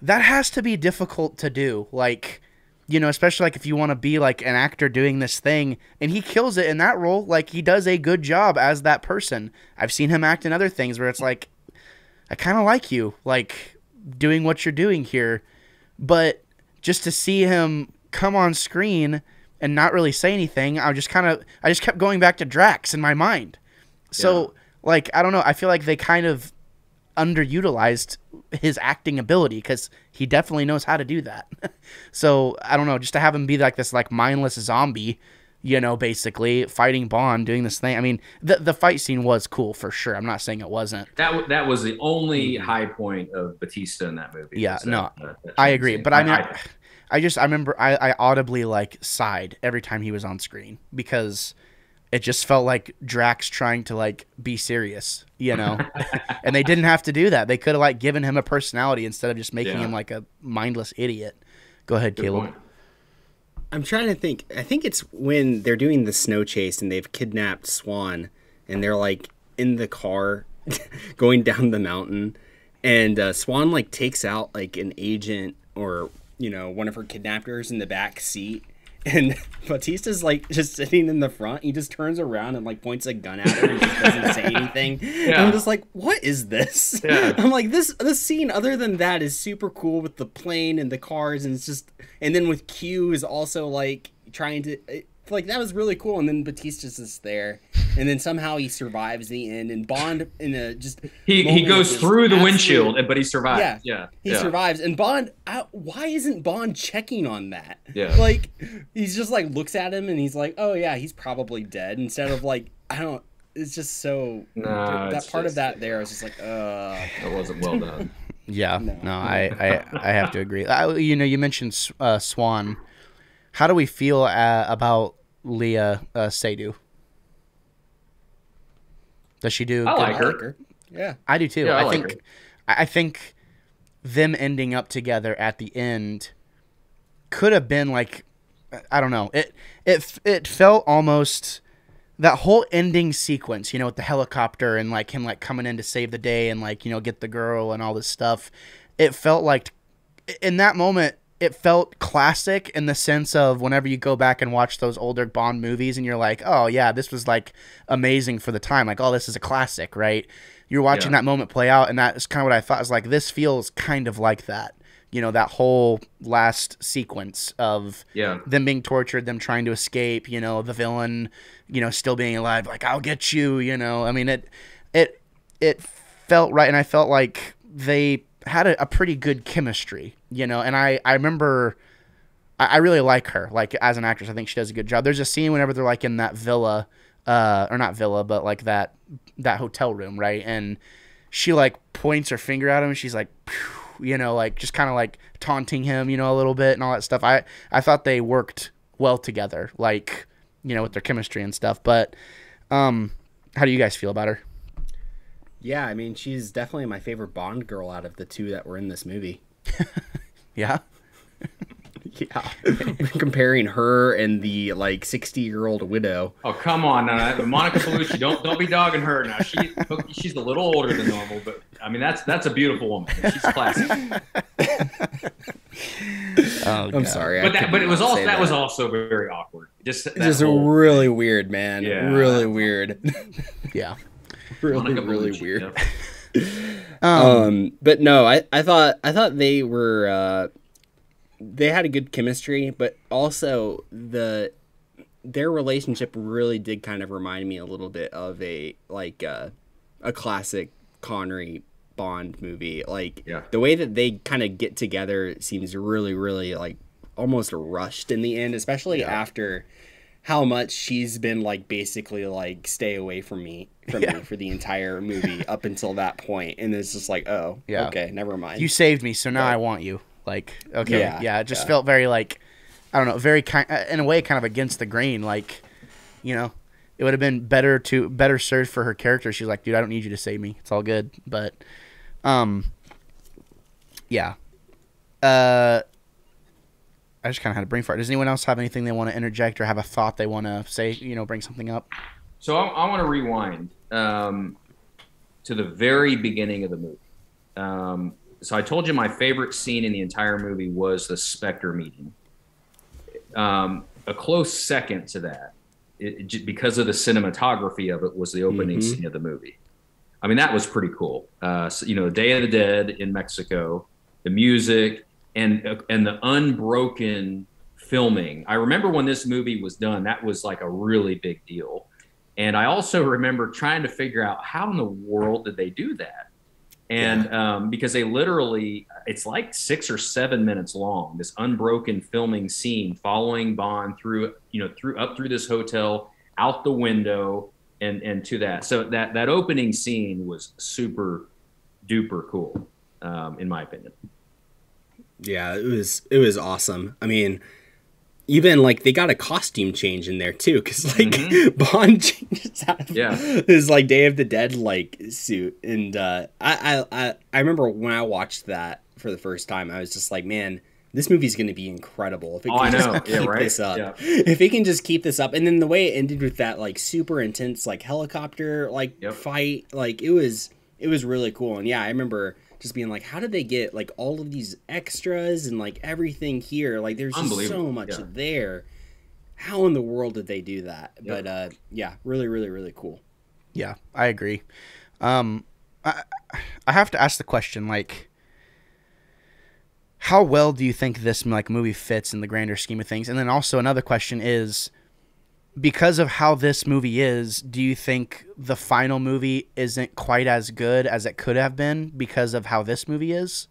that has to be difficult to do. Like, you know, especially like if you want to be like an actor doing this thing, and he kills it in that role. Like, he does a good job as that person. I've seen him act in other things where it's like, I kind of like you, like, doing what you're doing here. But just to see him come on screen and not really say anything, I just kept going back to Drax in my mind. So, like, I don't know. I feel like they kind of underutilized his acting ability, because he definitely knows how to do that. So, I don't know. Just to have him be like this, like, mindless zombie, you know, basically fighting Bond, doing this thing. I mean, the fight scene was cool for sure. I'm not saying it wasn't. That was the only high point of Batista in that movie. Yeah, I agree. But I mean, I remember I audibly, like, sighed every time he was on screen, because it just felt like Drax trying to, like, be serious, you know? And they didn't have to do that. They could have, like, given him a personality instead of just making him like a mindless idiot. Go ahead, Caleb. Point. I'm trying to think. I think it's when they're doing the snow chase and they've kidnapped Swan, and they're, like, in the car going down the mountain, and Swan, like, takes out, like, an agent or, you know, one of her kidnappers in the back seat, and Batista's, like, just sitting in the front. He just turns around and, like, points a gun at her and just doesn't say anything. Yeah. And I'm just like, what is this? Yeah. I'm like, this scene, other than that, is super cool with the plane and the cars, and it's just, and then with Q is also, like, trying to, like, that was really cool. And then Batista's just there, and then somehow he survives the end, and Bond in a just he goes through the windshield, but he survives. He survives. And Bond, why isn't Bond checking on that? Yeah, like, he's just like looks at him and he's like, oh yeah, he's probably dead, instead of like, I don't. It's just so that part of that there was just like, that wasn't well done. Yeah, no, I have to agree. You know, you mentioned Swan. How do we feel about Leah Seydoux? Does she do? I like her. Yeah, I do too. Yeah, I think them ending up together at the end could have been like, I don't know. It felt almost, that whole ending sequence, you know, with the helicopter and like him like coming in to save the day and like, you know, get the girl and all this stuff. It felt like in that moment, it felt classic in the sense of whenever you go back and watch those older Bond movies and you're like, oh yeah, this was like amazing for the time. Like, oh, this is a classic, right? You're watching that moment play out, and that's kind of what I thought. Is like, this feels kind of like that. You know, that whole last sequence of them being tortured, them trying to escape, you know, the villain, you know, still being alive, like, I'll get you, you know. I mean, it felt right, and I felt like they had a pretty good chemistry, you know. And I remember I really like her, like, as an actress. I think she does a good job. There's a scene whenever they're like in that villa, or not villa, but like that hotel room, right? And she like points her finger at him, and she's like, you know, like just kind of like taunting him, you know, a little bit and all that stuff. I thought they worked well together, like, you know, with their chemistry and stuff. But how do you guys feel about her? Yeah, I mean, she's definitely my favorite Bond girl out of the two that were in this movie. Yeah. Yeah. Comparing her and the like 60-year-old widow. Oh, come on, Monica Bellucci, don't be dogging her now. She's a little older than normal, but I mean that's a beautiful woman. She's classic. I'm sorry, but it was also that was also very awkward. Just really weird, man. Yeah. Really weird. Yeah. really weird. But no, I thought they were they had a good chemistry, but also the their relationship really did kind of remind me a little bit of a classic Connery Bond movie. Like the way that they kind of get together seems really, really like almost rushed in the end, especially after how much she's been like basically like stay away from me for the entire movie up until that point, and it's just like, oh, okay, never mind. You saved me, so now I want you. Like, okay, it just felt very like, I don't know, very in a way kind of against the grain. Like, you know, it would have been better served for her character. She's like, dude, I don't need you to save me. It's all good. But, yeah. I just kind of had a brain fart. Does anyone else have anything they want to interject or have a thought they want to say, you know, bring something up? So I want to rewind to the very beginning of the movie. So I told you my favorite scene in the entire movie was the Spectre meeting. A close second to that, because of the cinematography of it, was the opening scene of the movie. I mean, that was pretty cool. So, you know, Day of the Dead in Mexico, the music, and the unbroken filming. I remember when this movie was done, that was like a really big deal. And I also remember trying to figure out how in the world did they do that? And because they literally, it's like 6 or 7 minutes long, this unbroken filming scene following Bond through this hotel, out the window, and to that. So that opening scene was super duper cool, in my opinion. Yeah, it was awesome. I mean, even like they got a costume change in there too, because like Bond changes out of his like Day of the Dead like suit, and I remember when I watched that for the first time, I was just like, man, this movie's going to be incredible if it can just keep this up. Yeah. If it can just keep this up, and then the way it ended with that like super intense like helicopter like fight, like it was really cool. And yeah, I remember just being like, how did they get like all of these extras and like everything here? Like there's just so much there. How in the world did they do that? Yep. But yeah, really, really, really cool. Yeah, I agree. I have to ask the question, like, how well do you think this like movie fits in the grander scheme of things? And then also another question is, because of how this movie is, do you think the final movie isn't quite as good as it could have been because of how this movie is?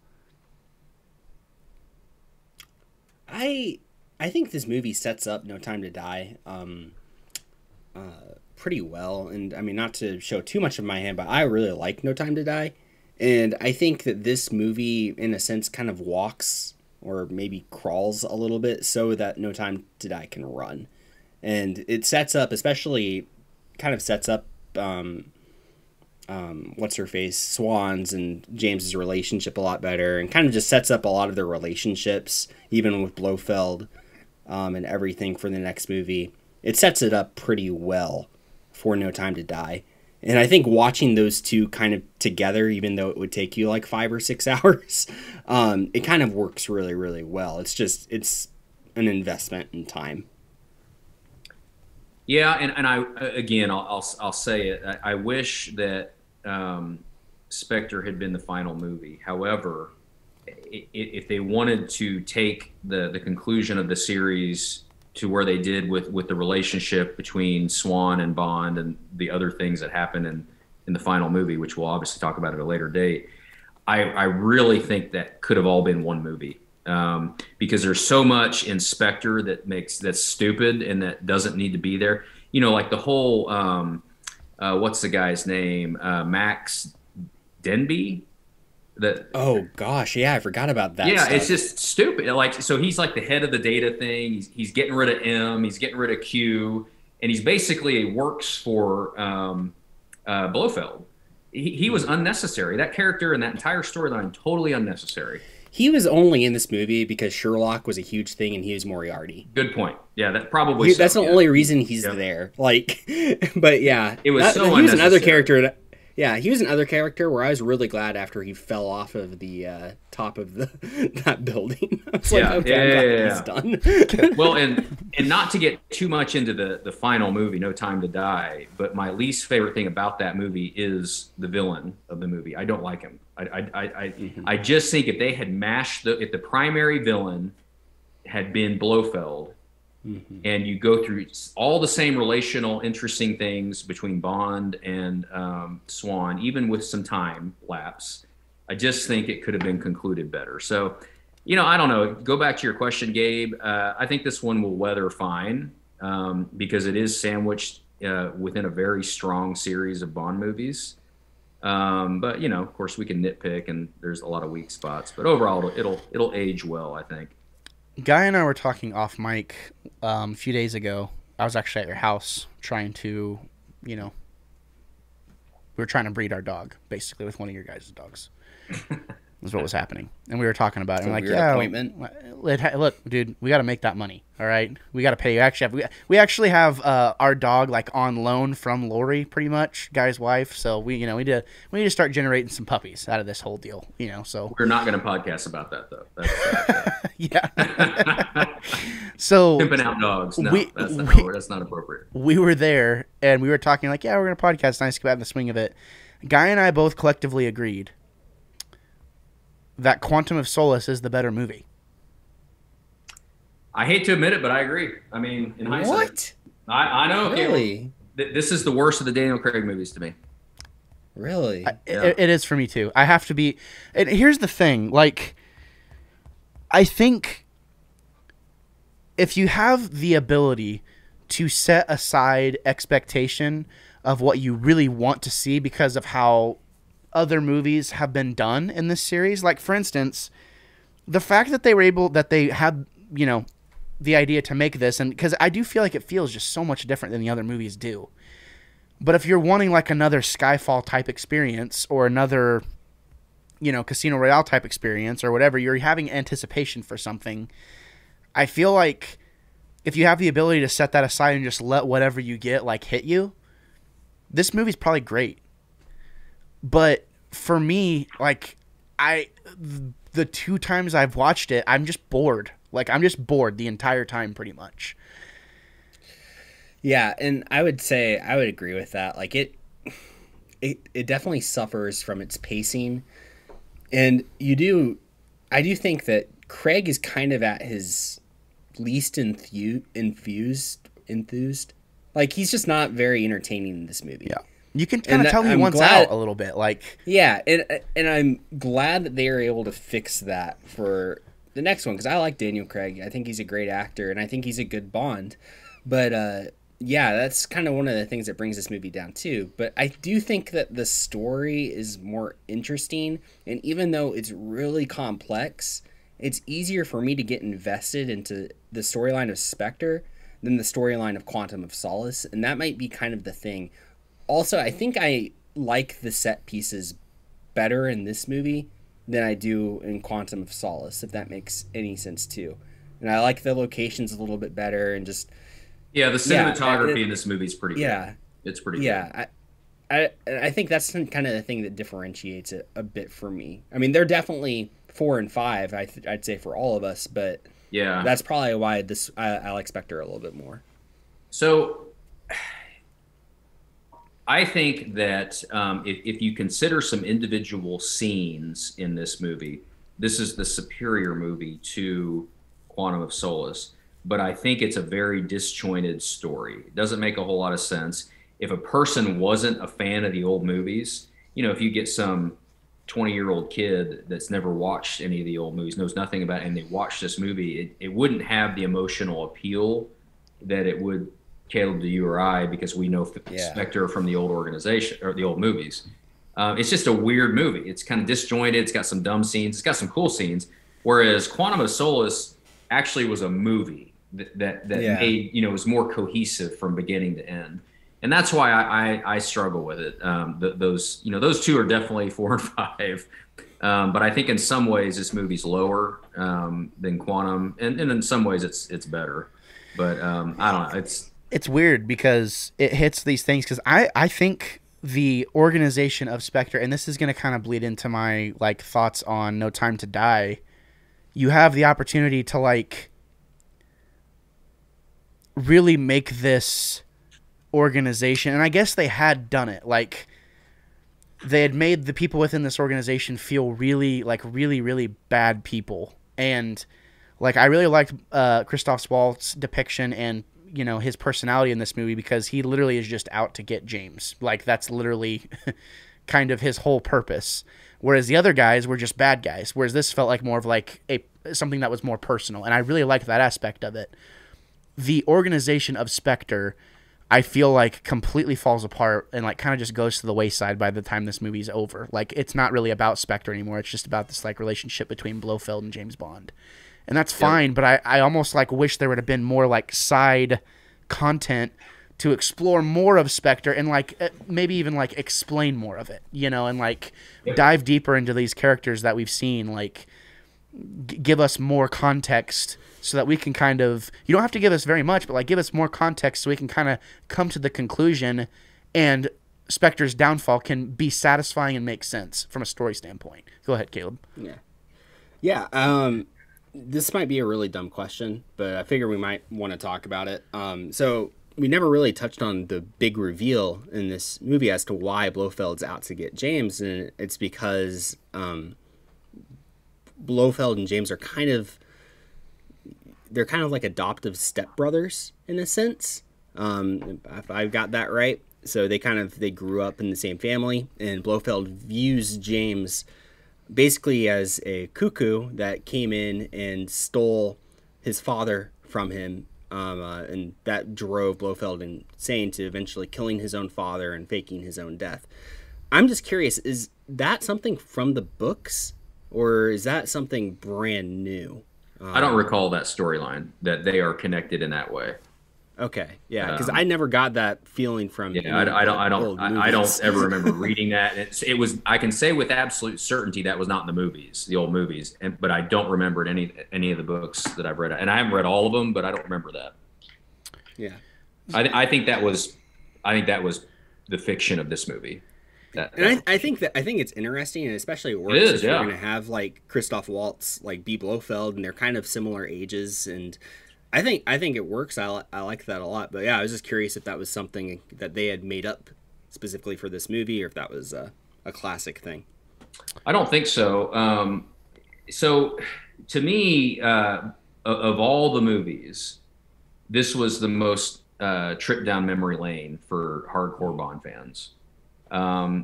I think this movie sets up No Time to Die pretty well. And I mean, not to show too much of my hand, but I really like No Time to Die. And I think that this movie, in a sense, kind of walks or maybe crawls a little bit so that No Time to Die can run. And it sets up, especially kind of sets up what's her face, Swan's and James's relationship a lot better, and kind of just sets up a lot of their relationships, even with Blofeld and everything for the next movie. It sets it up pretty well for No Time to Die. And I think watching those two kind of together, even though it would take you like 5 or 6 hours, it kind of works really, really well. It's an investment in time. Yeah, and I'll say it. I wish that Spectre had been the final movie. However, if they wanted to take the conclusion of the series to where they did with the relationship between Swan and Bond and the other things that happen in the final movie, which we'll obviously talk about at a later date, I really think that could have all been one movie. Because there's so much in Spectre that's stupid and that doesn't need to be there. You know, like the whole, what's the guy's name? Max Denby? Oh gosh, yeah, I forgot about that. Yeah, stuff. It's just stupid. Like, so he's like the head of the data thing. He's getting rid of M. He's getting rid of Q, and he's basically works for Blofeld. He was unnecessary. That character and that entire storyline totally unnecessary. He was only in this movie because Sherlock was a huge thing and he was Moriarty. Good point. Yeah, that probably. That's the only reason he's there. Like, but yeah, it was so he was another character. Yeah, he was another character where I was really glad after he fell off of the top of that building. I was like, okay, I'm glad he's done. Well, and not to get too much into the final movie, No Time to Die, but my least favorite thing about that movie is the villain of the movie. I don't like him. I just think if they had if the primary villain had been Blofeld, and you go through all the same relational, interesting things between Bond and Swan, even with some time lapse. I just think it could have been concluded better. So, I don't know. Go back to your question, Gabe. I think this one will weather fine because it is sandwiched within a very strong series of Bond movies. But of course, we can nitpick, and there's a lot of weak spots. But overall, it'll age well, I think. Guy and I were talking off mic a few days ago. I was actually at your house trying to, we were trying to breed our dog, basically, with one of your guys' dogs. That's what was happening. And we were talking about it. And like, appointment. Look, dude, we got to make that money, all right? We got to pay you. We actually have our dog, like, on loan from Lori, pretty much, Guy's wife. So, we need to start generating some puppies out of this whole deal, so. We're not going to podcast about that, though. That's yeah. So. Pimping out dogs. No, that's not appropriate. We were there, and we were talking like, we're going to podcast. Nice to get out in the swing of it. Guy and I both collectively agreed that Quantum of Solace is the better movie. I hate to admit it, but I agree. I mean, in hindsight. What? I know. Really? This is the worst of the Daniel Craig movies to me. Really? It is for me, too. I have to be... And here's the thing. Like, I think if you have the ability to set aside expectation of what you really want to see because of how other movies have been done in this series. Like, for instance, the fact that they had, the idea to make this, and because I do feel like it feels just so much different than the other movies do. But if you're wanting like another Skyfall type experience or another, Casino Royale type experience or whatever, you're having anticipation for something. I feel like if you have the ability to set that aside and just let whatever you get like hit you, this movie's probably great. But for me, like, the two times I've watched it, I'm just bored. Like, I'm just bored the entire time, pretty much. Yeah, and I would agree with that. Like, it definitely suffers from its pacing. And I do think that Craig is kind of at his least enthused. Like, he's just not very entertaining in this movie. Yeah. You can kind of tell he wants out a little bit, like. Yeah, and I'm glad that they are able to fix that for the next one, because I like Daniel Craig. I think he's a great actor, and I think he's a good Bond. But that's kind of one of the things that brings this movie down too. But I do think that the story is more interesting, and even though it's really complex, it's easier for me to get invested into the storyline of Spectre than the storyline of Quantum of Solace, and that might be kind of the thing. Also, I think I like the set pieces better in this movie than I do in Quantum of Solace, if that makes any sense too. And I like the locations a little bit better, and just the cinematography in this movie is pretty good. It's pretty good. I think that's kind of the thing that differentiates it a bit for me. I mean, they're definitely 4 and 5, I'd say, for all of us, but that's probably why I like Spectre a little bit more. So I think that if you consider some individual scenes in this movie, this is the superior movie to Quantum of Solace. But I think it's a very disjointed story. It doesn't make a whole lot of sense. If a person wasn't a fan of the old movies, if you get some 20-year-old kid that's never watched any of the old movies, knows nothing about it, and they watch this movie, it wouldn't have the emotional appeal that it would Caleb to you or I, because we know Spectre from the old organization or the old movies. It's just a weird movie. It's kind of disjointed. It's got some dumb scenes. It's got some cool scenes. Whereas Quantum of Solace actually was a movie that made, was more cohesive from beginning to end. And that's why I struggle with it. Those two are definitely 4 and 5. But I think in some ways this movie's lower than Quantum, and in some ways it's better. But I don't know. It's weird because it hits these things, because I think the organization of Spectre, and this is going to kind of bleed into my like thoughts on No Time to Die. You have the opportunity to like really make this organization, and I guess they had done it. Like, they had made the people within this organization feel really, really bad people, and Like, I really liked Christoph Waltz's depiction and, you know, his personality in this movie, because he literally is just out to get James. Like, that's literally kind of his whole purpose. Whereas the other guys were just bad guys. Whereas this felt like more of like something that was more personal. And I really liked that aspect of it. The organization of Spectre, I feel like, completely falls apart and like kind of just goes to the wayside by the time this movie's over. Like, it's not really about Spectre anymore. It's just about this like relationship between Blofeld and James Bond. And that's fine, but I almost like wish there would have been more like side content to explore more of Spectre and like maybe even like explain more of it, you know, and like dive deeper into these characters that we've seen, like give us more context so that we can kind of, you don't have to give us very much, but like give us more context so we can kind of come to the conclusion and Spectre's downfall can be satisfying and make sense from a story standpoint. Go ahead, Caleb. Yeah. This might be a really dumb question, but I figure we might want to talk about it. So we never really touched on the big reveal in this movie as to why Blofeld's out to get James, and it's because Blofeld and James are kind of like adoptive stepbrothers in a sense. If I got that right. So they grew up in the same family, and Blofeld views James basically as a cuckoo that came in and stole his father from him. And that drove Blofeld insane to eventually killing his own father and faking his own death. I'm just curious, is that something from the books, or is that something brand new? I don't recall that storyline, that they are connected in that way. Okay, yeah, because I never got that feeling from. Yeah, I don't ever remember reading that. It was. I can say with absolute certainty that was not in the movies, the old movies, but I don't remember it any of the books that I've read, and I haven't read all of them, but I don't remember that. Yeah, I think that was the fiction of this movie. I think it's interesting, and especially it works if you're going to have like Christoph Waltz like be Blofeld, and they're kind of similar ages, and I think it works. I like that a lot. But yeah, I was just curious if that was something that they had made up specifically for this movie, or if that was a classic thing. I don't think so. So to me, of all the movies, this was the most trip down memory lane for hardcore Bond fans.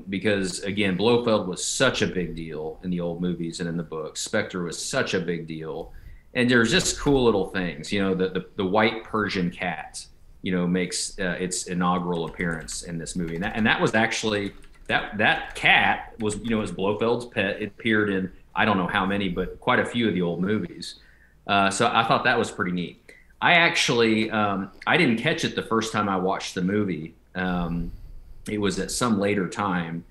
Because again, Blofeld was such a big deal in the old movies and in the books. Spectre was such a big deal. And there's just cool little things, you know, the white Persian cat, you know, makes its inaugural appearance in this movie. And that was actually, that cat was, you know, was Blofeld's pet. It appeared in, I don't know how many, but quite a few of the old movies. So I thought that was pretty neat. I actually, I didn't catch it the first time I watched the movie. It was at some later time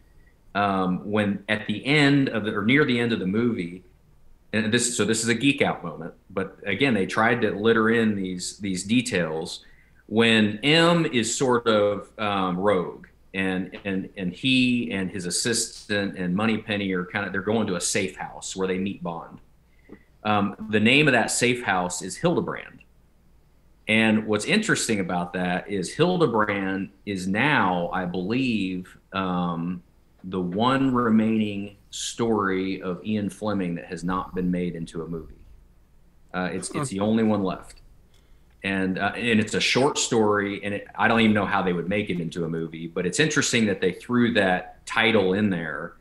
when at the end of or near the end of the movie, and this is a geek out moment, but again, they tried to litter in these details when M is sort of rogue, and he and his assistant and Moneypenny are they're going to a safe house where they meet Bond. The name of that safe house is Hildebrand. And what's interesting about that is Hildebrand is now, I believe, the one remaining story of Ian Fleming that has not been made into a movie. It's the only one left, and it's a short story, and I don't even know how they would make it into a movie. But it's interesting that they threw that title in there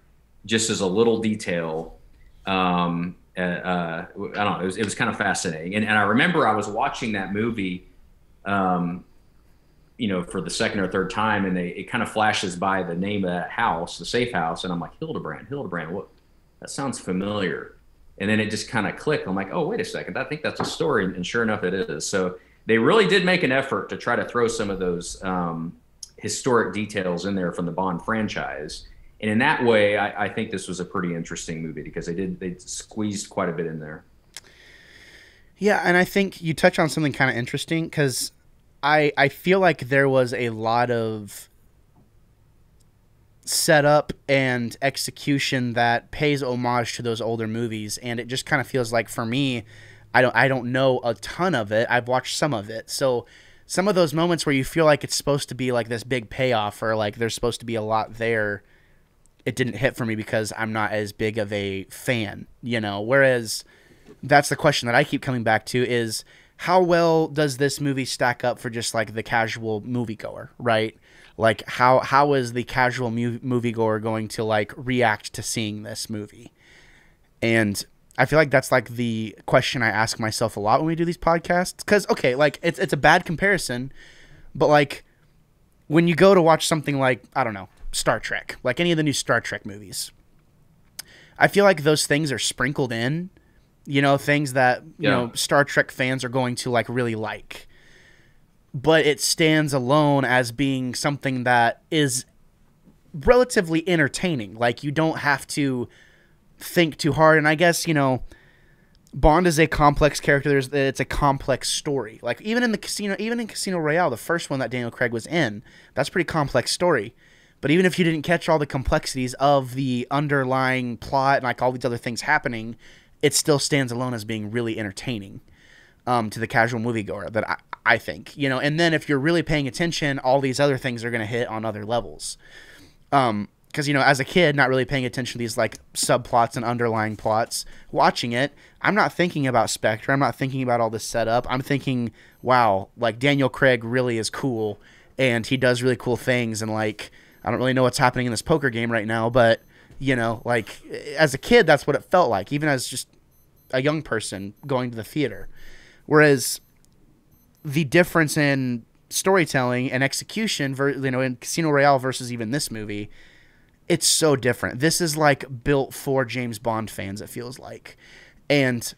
just as a little detail. I don't know. It was kind of fascinating, and I remember I was watching that movie, you know, for the second or third time, and it kind of flashes by the name of that house, the safe house, and I'm like, Hildebrand. What? That sounds familiar. And then it just kind of clicked. I'm like, oh, wait a second. I think that's a story, and sure enough, it is. So they really did make an effort to try to throw some of those historic details in there from the Bond franchise. And in that way, I think this was a pretty interesting movie because they squeezed quite a bit in there. Yeah, and I think you touch on something kind of interesting because I feel like there was a lot of setup and execution that pays homage to those older movies, and it just kind of feels like, for me, I don't know a ton of it. I've watched some of it, so some of those moments where you feel like it's supposed to be like this big payoff or like there's supposed to be a lot there, it didn't hit for me because I'm not as big of a fan, you know. Whereas that's the question that I keep coming back to is how well does this movie stack up for just like the casual moviegoer, right? Like how is the casual moviegoer going to like react to seeing this movie? And I feel like that's like the question I ask myself a lot when we do these podcasts. Cause okay, like it's a bad comparison, but like when you go to watch something like, I don't know, Star Trek, like any of the new Star Trek movies, I feel like those things are sprinkled in, things that, Star Trek fans are going to like really like. But it stands alone as being something that is relatively entertaining. Like you don't have to think too hard. And I guess, Bond is a complex character. It's a complex story. Like even in Casino Royale, the first one that Daniel Craig was in, that's a pretty complex story. But even if you didn't catch all the complexities of the underlying plot and like all these other things happening, it still stands alone as being really entertaining to the casual moviegoer. That I think, And then if you're really paying attention, all these other things are going to hit on other levels. Because, as a kid, not really paying attention to these like subplots and underlying plots, watching it, I'm not thinking about Spectre. I'm not thinking about all this setup. I'm thinking, wow, like Daniel Craig really is cool and he does really cool things. And like, I don't really know what's happening in this poker game right now, but, like as a kid, that's what it felt like, even as just a young person going to the theater. Whereas the difference in storytelling and execution, in Casino Royale versus even this movie, it's so different. This is like built for James Bond fans, it feels like. And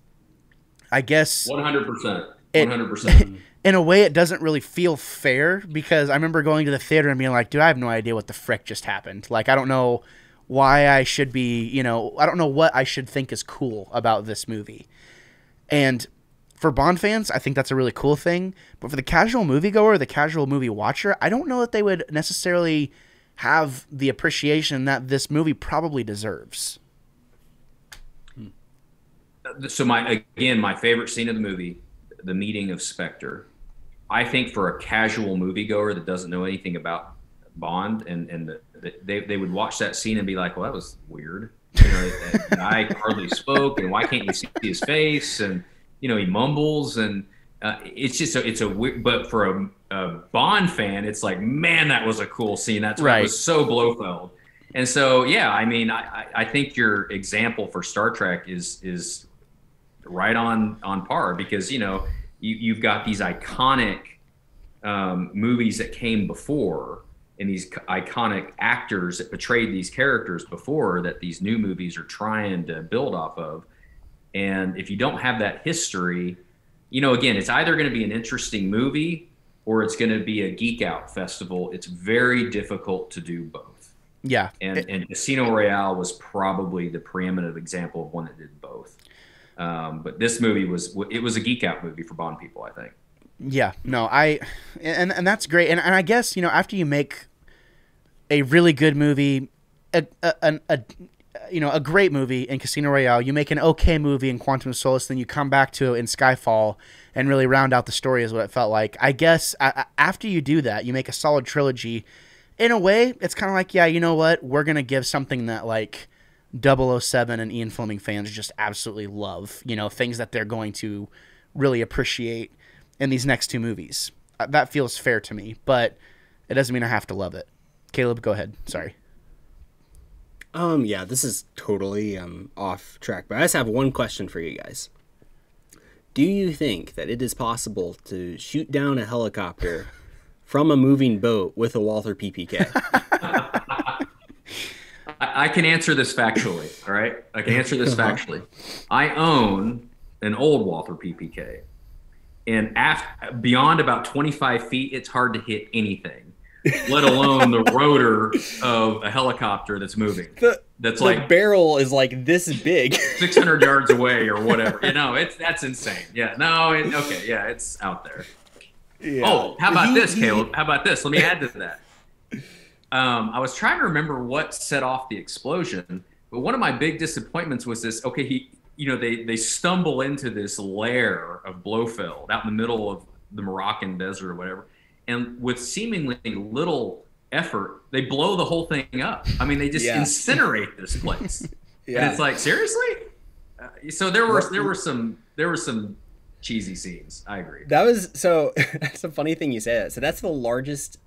I guess 100%. 100%. In a way, it doesn't really feel fair because I remember going to the theater and being like, dude, I have no idea what the frick just happened. Like, I don't know why I should be, I don't know what I should think is cool about this movie. And for Bond fans, I think that's a really cool thing. But for the casual moviegoer, the casual movie watcher, I don't know that they would necessarily have the appreciation that this movie probably deserves. So my favorite scene of the movie, the meeting of Spectre. I think for a casual moviegoer that doesn't know anything about Bond, they would watch that scene and be like, "Well, that was weird." The guy hardly spoke, and why can't you see his face? And he mumbles, and it's a weird. But for a Bond fan, it's like, man, that was a cool scene. That's right. It was so Blofeld. And so, yeah, I mean, I think your example for Star Trek is right on par because you've got these iconic movies that came before and these iconic actors that portrayed these characters before that these new movies are trying to build off of. And if you don't have that history, again, it's either going to be an interesting movie or it's going to be a geek out festival. It's very difficult to do both. Yeah. And Casino Royale was probably the preeminent example of one that did both. But this movie was a geek out movie for Bond people, I think. Yeah, no, and that's great. And I guess, after you make a really good movie, a great movie in Casino Royale, you make an okay movie in Quantum of Solace, then you come back to it in Skyfall and really round out the story is what it felt like. I guess after you do that, you make a solid trilogy. In a way, it's kind of like, yeah, you know what? We're going to give something that like 007 and Ian Fleming fans just absolutely love, things that they're going to really appreciate in these next two movies. That feels fair to me, but it doesn't mean I have to love it. Caleb, go ahead. Sorry. Yeah, this is totally off track, but I just have one question for you guys. Do you think that it is possible to shoot down a helicopter from a moving boat with a Walther PPK? I can answer this factually, all right? I can answer this factually. I own an old Walther PPK, and beyond about 25 feet, it's hard to hit anything, let alone the rotor of a helicopter that's moving. The barrel is like this big. 600 yards away or whatever. That's insane. Yeah, no, it's out there. Yeah. Oh, how about this, Caleb? How about this? Let me add to that. I was trying to remember what set off the explosion, but one of my big disappointments was this. Okay, they stumble into this lair of Blofeld out in the middle of the Moroccan desert or whatever, and with seemingly little effort, they blow the whole thing up. I mean, they just incinerate this place. Yeah. And it's like, seriously? So there were some cheesy scenes. I agree. That was so. That's a funny thing you say that. So that's the largest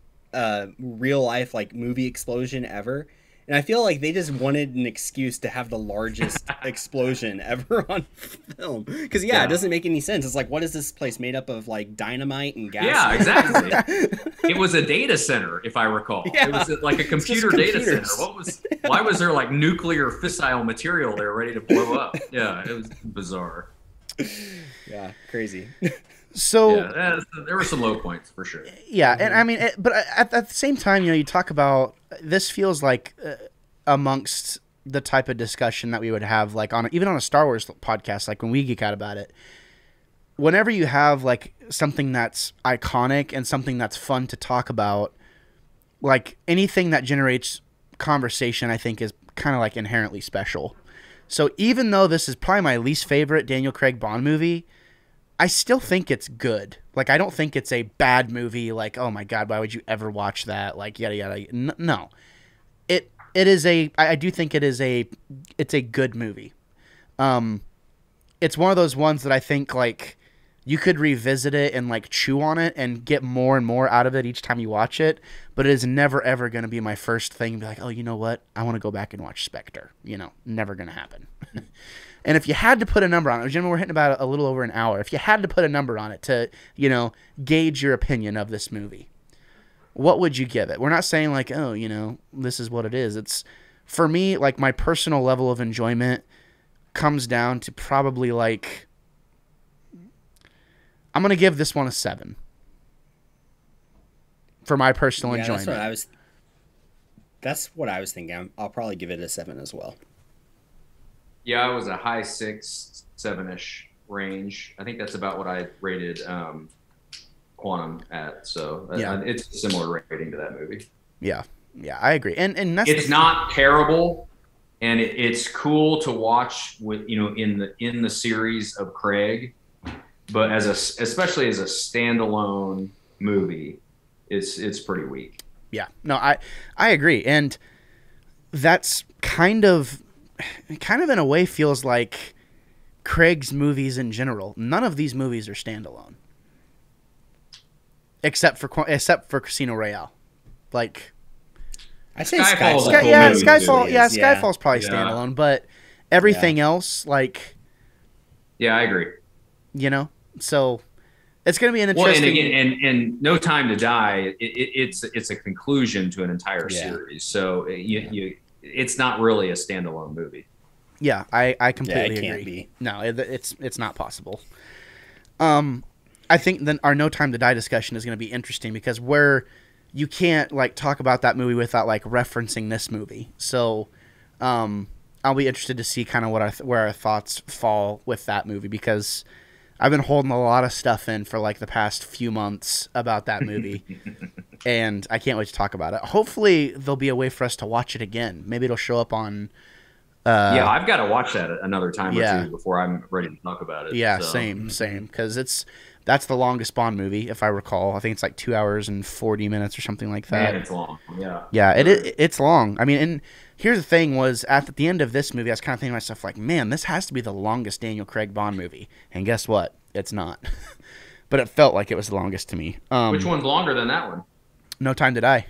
real life like movie explosion ever, and I feel like they just wanted an excuse to have the largest explosion ever on film. Because it doesn't make any sense. It's like, what is this place made up of? Like dynamite and gas? Yeah, exactly. It was a data center, if I recall. Yeah. It was like a computer data center. Why was there like nuclear fissile material there ready to blow up? Yeah, it was bizarre. Yeah, crazy. So there were some low points for sure. Yeah, and I mean, but at the same time, you talk about this feels like amongst the type of discussion that we would have, like even on a Star Wars podcast, like when we geek out about it. Whenever you have like something that's iconic and something that's fun to talk about, like anything that generates conversation, I think is kind of like inherently special. So even though this is probably my least favorite Daniel Craig Bond movie, I still think it's good. Like, I don't think it's a bad movie. Like, oh my God, why would you ever watch that? Like, yada, yada. No. It is I do think it's a good movie. It's one of those ones that I think, like, you could revisit it and, like, chew on it and get more and more out of it each time you watch it. But it is never, ever going to be my first thing to be like, oh, you know what? I want to go back and watch Spectre. Never going to happen. And if you had to put a number on it, gentlemen, we're hitting about a little over an hour. If you had to put a number on it to, gauge your opinion of this movie, what would you give it? We're not saying like, oh, this is what it is. It's, for me, like my personal level of enjoyment comes down to probably like, I'm going to give this one a 7 for my personal enjoyment. That's what I was thinking. I'll probably give it a 7 as well. Yeah, it was a high 6, 7-ish range. I think that's about what I rated Quantum at. So it's a similar rating to that movie. Yeah, I agree. And that's it's not terrible, and it's cool to watch with in the series of Craig, but especially as a standalone movie, it's pretty weak. Yeah, no, I agree, and that's kind of in a way feels like Craig's movies in general. None of these movies are standalone, except for Casino Royale. Like, I say Skyfall. Skyfall's probably standalone, but everything else, like, I agree. So it's going to be an interesting. Well, and again, and No Time to Die, it's a conclusion to an entire series. So it's not really a standalone movie. Yeah, I completely agree. Can't be. No, it's not possible. I think then our No Time to Die discussion is going to be interesting because you can't like talk about that movie without like referencing this movie. So I'll be interested to see kind of where our thoughts fall with that movie because I've been holding a lot of stuff in for like the past few months about that movie. And I can't wait to talk about it. Hopefully there'll be a way for us to watch it again. Maybe it'll show up on I've got to watch that another time or two before I'm ready to talk about it. Yeah, so. Same. Because that's the longest Bond movie, if I recall. I think it's like 2 hours and 40 minutes or something like that. Man, it's long. Yeah. Yeah, it's long. I mean, and here's the thing was at the end of this movie, I was kind of thinking to myself like, man, this has to be the longest Daniel Craig Bond movie. And guess what? It's not. But it felt like it was the longest to me. Which one's longer than that one? No Time to Die.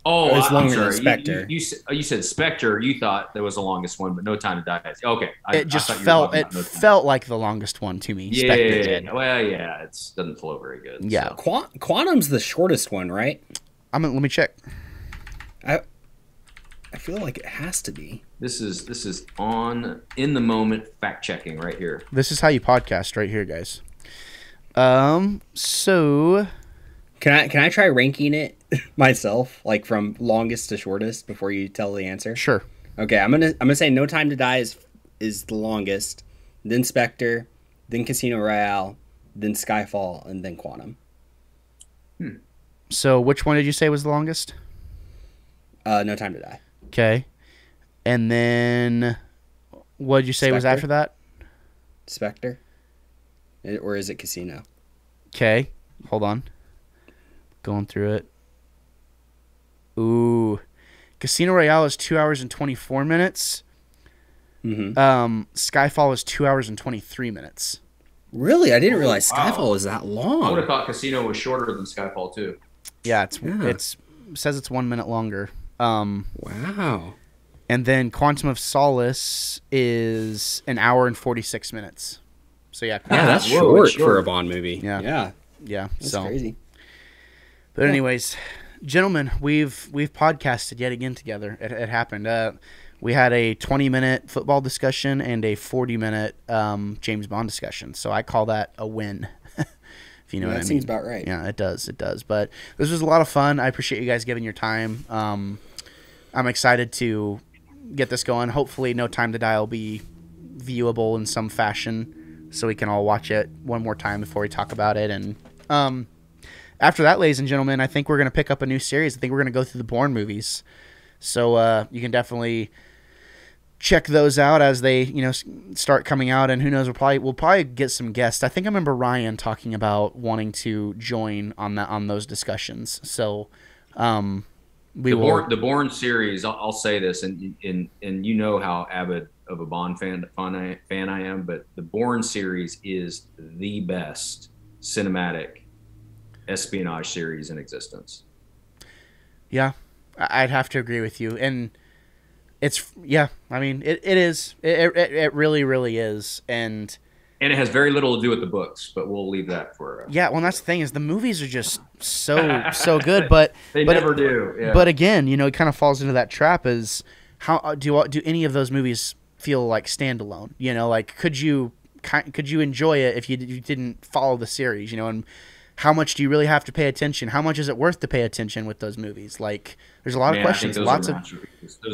Oh, I'm sorry. Spectre. You said Spectre. You thought that was the longest one, but No Time to Die. Okay. It felt like the longest one to me. Yeah. Spectre did. Well, yeah. It doesn't flow very good. Yeah. So. Quantum's the shortest one, right? Let me check. I feel like it has to be. This is on in the moment fact checking right here. This is how you podcast right here, guys. So can I try ranking it myself, like from longest to shortest, before you tell the answer? Sure. Okay, I'm gonna say No Time to Die is the longest, then Spectre, then Casino Royale, then Skyfall, and then Quantum. So which one did you say was the longest? No Time to Die. Okay. And then what did you say was after that? Spectre. Or is it Casino? Okay. Hold on. Going through it. Ooh. Casino Royale is 2 hours and 24 minutes. Skyfall is 2 hours and 23 minutes. Really? I didn't realize Skyfall was that long. I would have thought Casino was shorter than Skyfall too. Yeah, it says it's 1 minute longer. Wow. And then Quantum of Solace is an hour and 46 minutes. So yeah, that's short for a Bond movie. Yeah. That's crazy. But anyways, gentlemen, we've podcasted yet again together. It happened. We had a 20-minute football discussion and a 40-minute James Bond discussion. So I call that a win. If you know what I mean. That seems about right. Yeah, it does. It does. But this was a lot of fun. I appreciate you guys giving your time. I'm excited to get this going. Hopefully No Time to Die will be viewable in some fashion so we can all watch it one more time before we talk about it. And after that, ladies and gentlemen, I think we're going to pick up a new series. I think we're going to go through the Bourne movies. So you can definitely check those out as they start coming out. And who knows, we'll probably get some guests. I think I remember Ryan talking about wanting to join on those discussions. So the Bourne series, I'll say this, and you know how avid of a Bond fan I am, but the Bourne series is the best cinematic espionage series in existence. Yeah, I'd have to agree with you, and I mean it is. It really, really is, and it has very little to do with the books, but we'll leave that for. Yeah, well, that's the thing is the movies are just so good, but they never do. Yeah. But again, it kind of falls into that trap. Is how do any of those movies feel like standalone? Like could you enjoy it if you didn't follow the series? And how much do you really have to pay attention? How much is it worth to pay attention with those movies? Like, there's a lot of questions. Those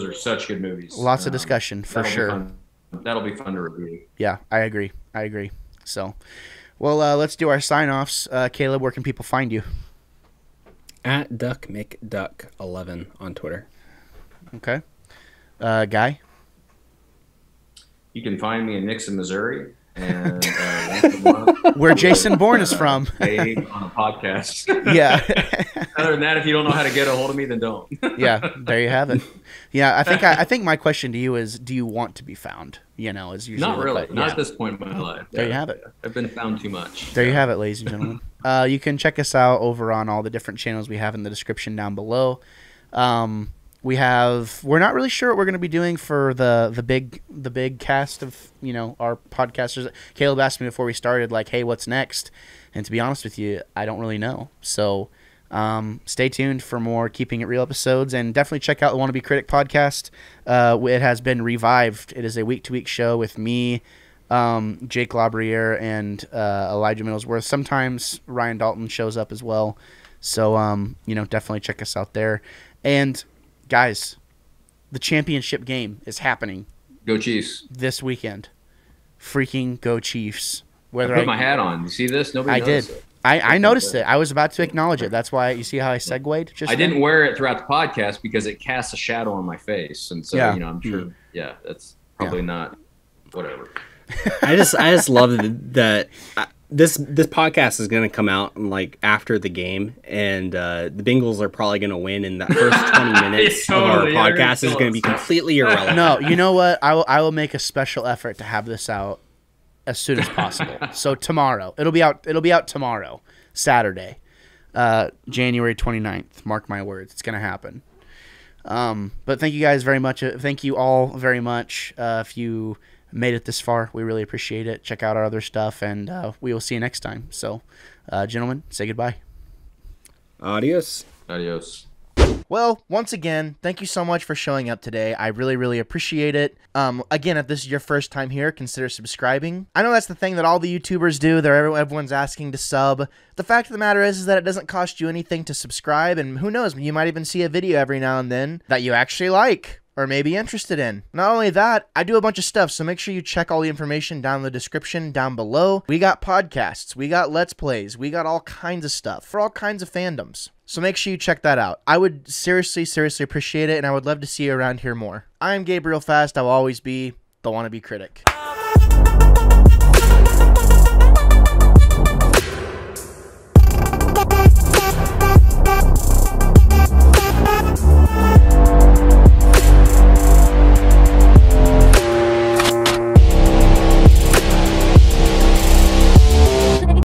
are such good movies. Lots of discussion for sure. That'll be fun to review. Yeah, I agree. So, well, let's do our sign-offs. Caleb, where can people find you? At DuckMcDuck11 on Twitter. Okay. Guy? You can find me in Nixon, Missouri. And where Jason Bourne is from. Gabe on a podcast. Yeah. Other than that, if you don't know how to get a hold of me, then don't. Yeah, there you have it. Yeah, I think my question to you is, do you want to be found? Is usually not really. Not at this point in my life. There you have it. I've been found too much. There you have it, ladies and gentlemen. You can check us out over on all the different channels we have in the description down below. We're not really sure what we're going to be doing for the big cast of our podcasters. Caleb asked me before we started, like, hey, what's next? And to be honest with you, I don't really know. So stay tuned for more Keeping It Real episodes, and definitely check out the Wanna Be Critic podcast. It has been revived. It is a week-to-week show with me, Jake Labriere, and Elijah Middlesworth. Sometimes Ryan Dalton shows up as well. So definitely check us out there. And guys, the championship game is happening. Go Chiefs. This weekend. Freaking go Chiefs. I put my hat on. You see this? Nobody noticed it. I noticed it. I was about to acknowledge it. That's why, you see how I segued? I didn't wear it throughout the podcast because it casts a shadow on my face. And so, I'm sure, that's probably not, whatever. I just love that this podcast is going to come out after the game, and the Bengals are probably going to win, and that first 20 minutes of our podcast is going to be completely irrelevant. No, you know what? I will make a special effort to have this out as soon as possible. So tomorrow, it'll be out tomorrow, Saturday, January 29th. Mark my words, it's going to happen. But thank you guys very much. Thank you all very much. If you made it this far, we really appreciate it. Check out our other stuff, and we will see you next time. So, gentlemen, say goodbye. Adios. Well, once again, thank you so much for showing up today. I really, really appreciate it. Again, if this is your first time here, consider subscribing. I know that's the thing that all the YouTubers do. Everyone's asking to sub. The fact of the matter is that it doesn't cost you anything to subscribe, and who knows, you might even see a video every now and then that you actually like or may be interested in. Not only that, I do a bunch of stuff, so make sure you check all the information down in the description down below. We got podcasts, we got Let's Plays, we got all kinds of stuff for all kinds of fandoms. So make sure you check that out. I would seriously appreciate it, and I would love to see you around here more. I'm Gabriel Fast. I will always be the Wannabe Critic.